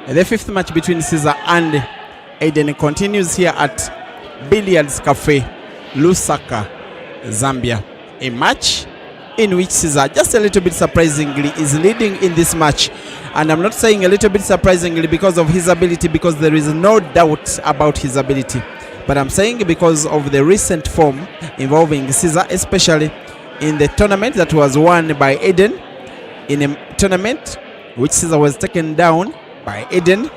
the fifth match between Caesar and Aden continues here at Billiards Cafe, Lusaka, Zambia. A match in which Caesar, just a little bit surprisingly, is leading in this match. And I'm not saying a little bit surprisingly because of his ability, because there is no doubt about his ability. But I'm saying because of the recent form involving Caesar, especially in the tournament that was won by Aden, in a tournament which Caesar was taken down by Aden,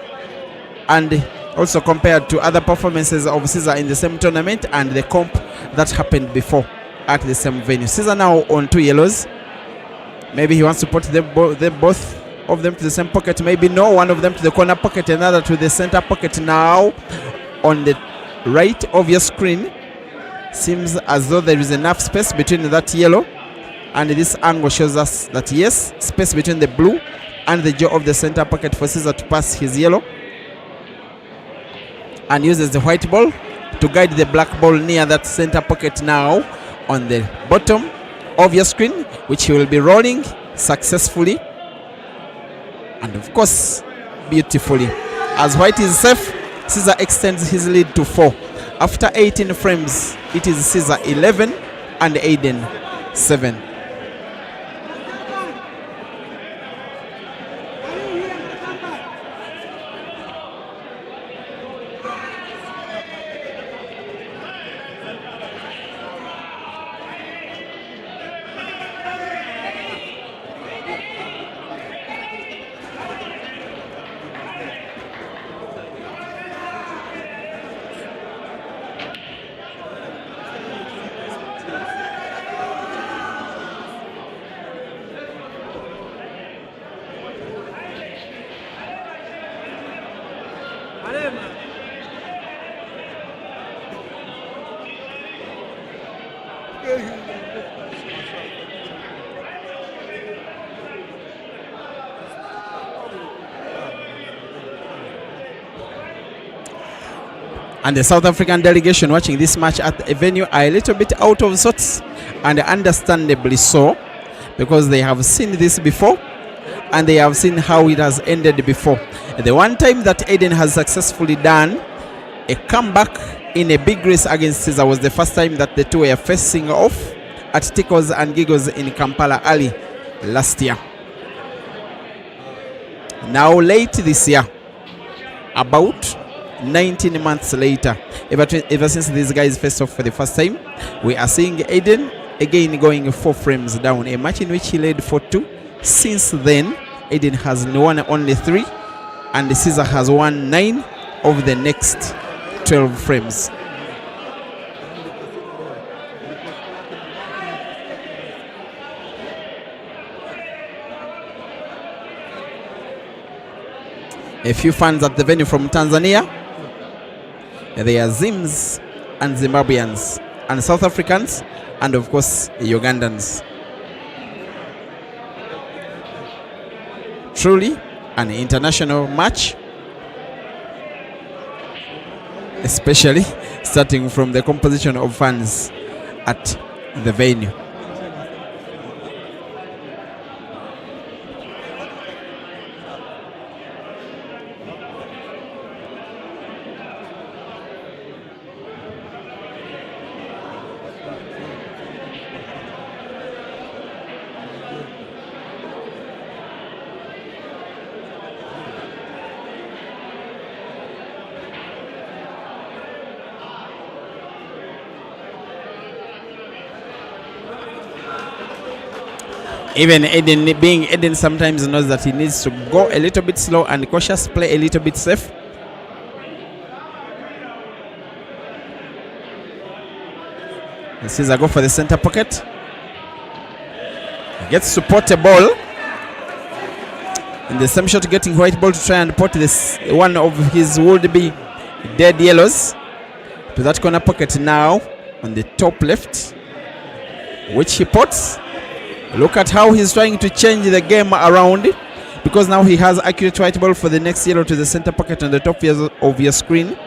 and also compared to other performances of Caesar in the same tournament and the comp that happened before at the same venue. Caesar now on 2 yellows. Maybe he wants to put them both of them to the same pocket. Maybe no, one of them to the corner pocket, another to the center pocket. Now on the right of your screen, seems as though there is enough space between that yellow, and this angle shows us that yes, space between the blue and the jaw of the center pocket for Caesar to pass his yellow, and uses the white ball to guide the black ball near that center pocket now on the bottom of your screen, which he will be rolling successfully and of course beautifully. As white is safe, Caesar extends his lead to 4. After 18 frames, it is Caesar 11 and Aden 7. And the South African delegation watching this match at a venue are a little bit out of sorts, and understandably so, because they have seen this before and they have seen how it has ended before. The one time that Aden has successfully done a comeback in a big race against Caesar was the first time that the two were facing off at Tickles and Giggles in Kampala early last year. Now late this year, about 19 months later, ever since these guys faced off for the first time, we are seeing Aden again going 4 frames down, a match in which he led 4-2. Since then, Aden has won only 3 and Caesar has won 9 of the next 12 frames. A few fans at the venue from Tanzania. They are Zims and Zimbabweans and South Africans and of course Ugandans. Truly an international match, especially starting from the composition of fans at the venue. Even Aden, being Aden, sometimes knows that he needs to go a little bit slow and cautious, play a little bit safe. And Caesar go for the center pocket. He gets to pot a ball. In the same shot, getting white ball to try and pot this one of his would-be dead yellows to that corner pocket now on the top left, which he pots. Look at how he's trying to change the game around, because now he has accurate white ball for the next yellow to the center pocket on the top of your screen.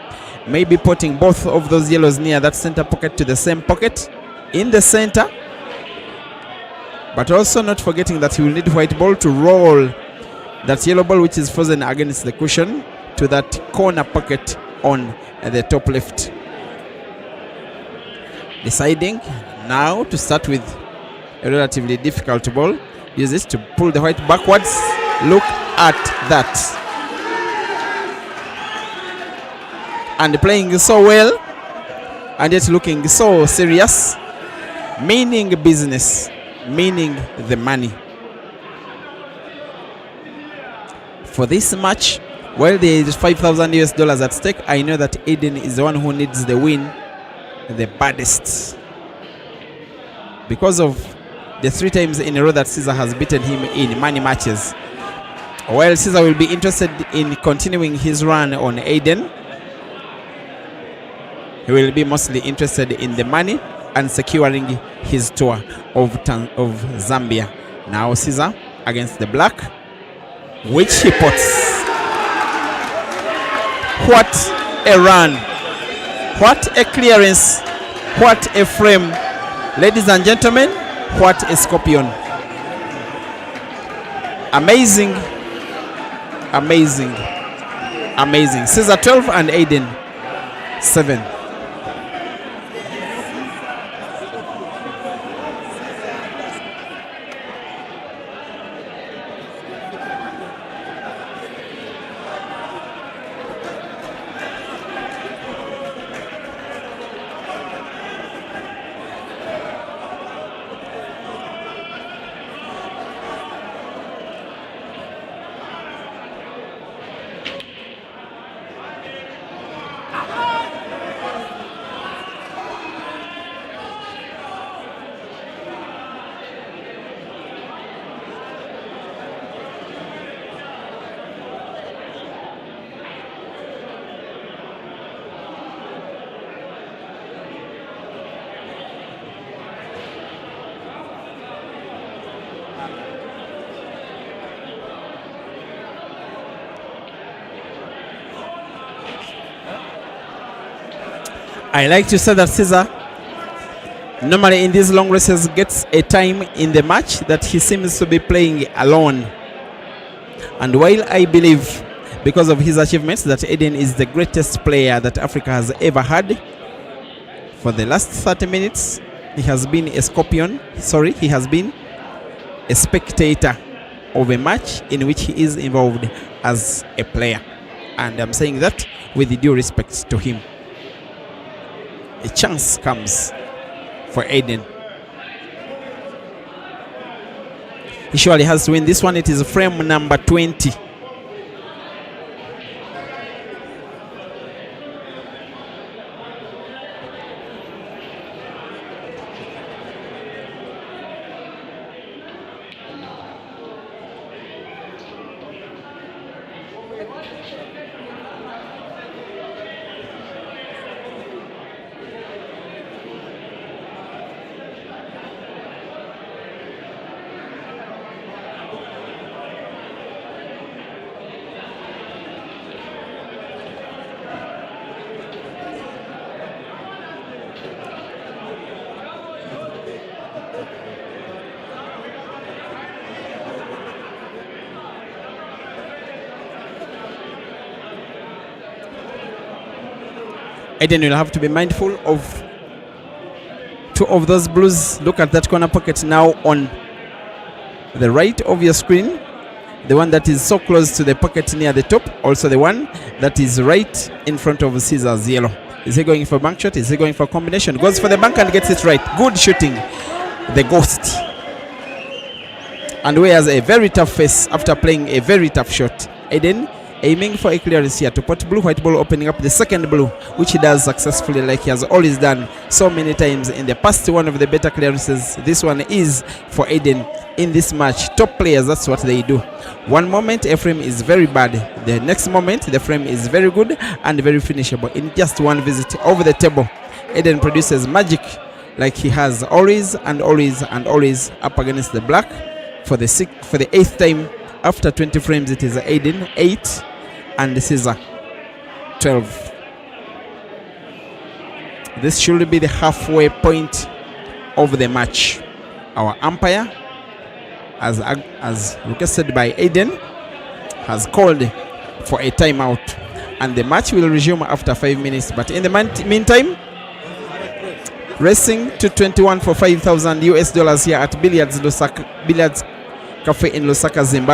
Maybe putting both of those yellows near that center pocket to the same pocket in the center. But also not forgetting that he will need white ball to roll That yellow ball which is frozen against the cushion to that corner pocket on the top left. Deciding now to start with a relatively difficult ball. Use it to pull the white backwards. Look at that. And playing so well and yet looking so serious. Meaning business. Meaning the money. For this match, while there is $5,000 at stake, I know that Aden is the one who needs the win the baddest. Because of the 3 times in a row that Caesar has beaten him in money matches. While Caesar will be interested in continuing his run on Aden, he will be mostly interested in the money and securing his tour of Zambia. Now Caesar against the black, which he puts. What a run. What a clearance. What a frame. Ladies and gentlemen, what a scorpion. Amazing. Amazing. Amazing. Caesar 12 and Aden 7. I like to say that Caesar normally in these long races gets a time in the match that he seems to be playing alone. And while I believe, because of his achievements, that Aden is the greatest player that Africa has ever had, for the last 30 minutes, he has been a scorpion. Sorry, he has been a spectator of a match in which he is involved as a player. And I'm saying that with due respect to him. A chance comes for Aden. He surely has to win this one. It is frame number 20. Aden will have to be mindful of 2 of those blues. Look at that corner pocket now on the right of your screen. The one that is so close to the pocket near the top. Also the one that is right in front of Caesar's yellow. Is he going for bank shot? Is he going for combination? Goes for the bank and gets it right. Good shooting. The ghost. And wears a very tough face after playing a very tough shot. Aden aiming for a clearance here to put blue, white ball opening up the second blue, which he does successfully like he has always done so many times in the past. One of the better clearances this one is for Aden in this match. Top players, that's what they do. One moment a frame is very bad, the next moment the frame is very good and very finishable. In just one visit over the table, Aden produces magic like he has always and always and always up against the black. For the 8th time after 20 frames, it is Aden 8 and Caesar 12. This should be the halfway point of the match. Our umpire, as requested by Aden, has called for a timeout, and the match will resume after 5 minutes. But in the meantime, racing to 21 for $5,000 here at Billiards Cafe in Lusaka, Zimbabwe.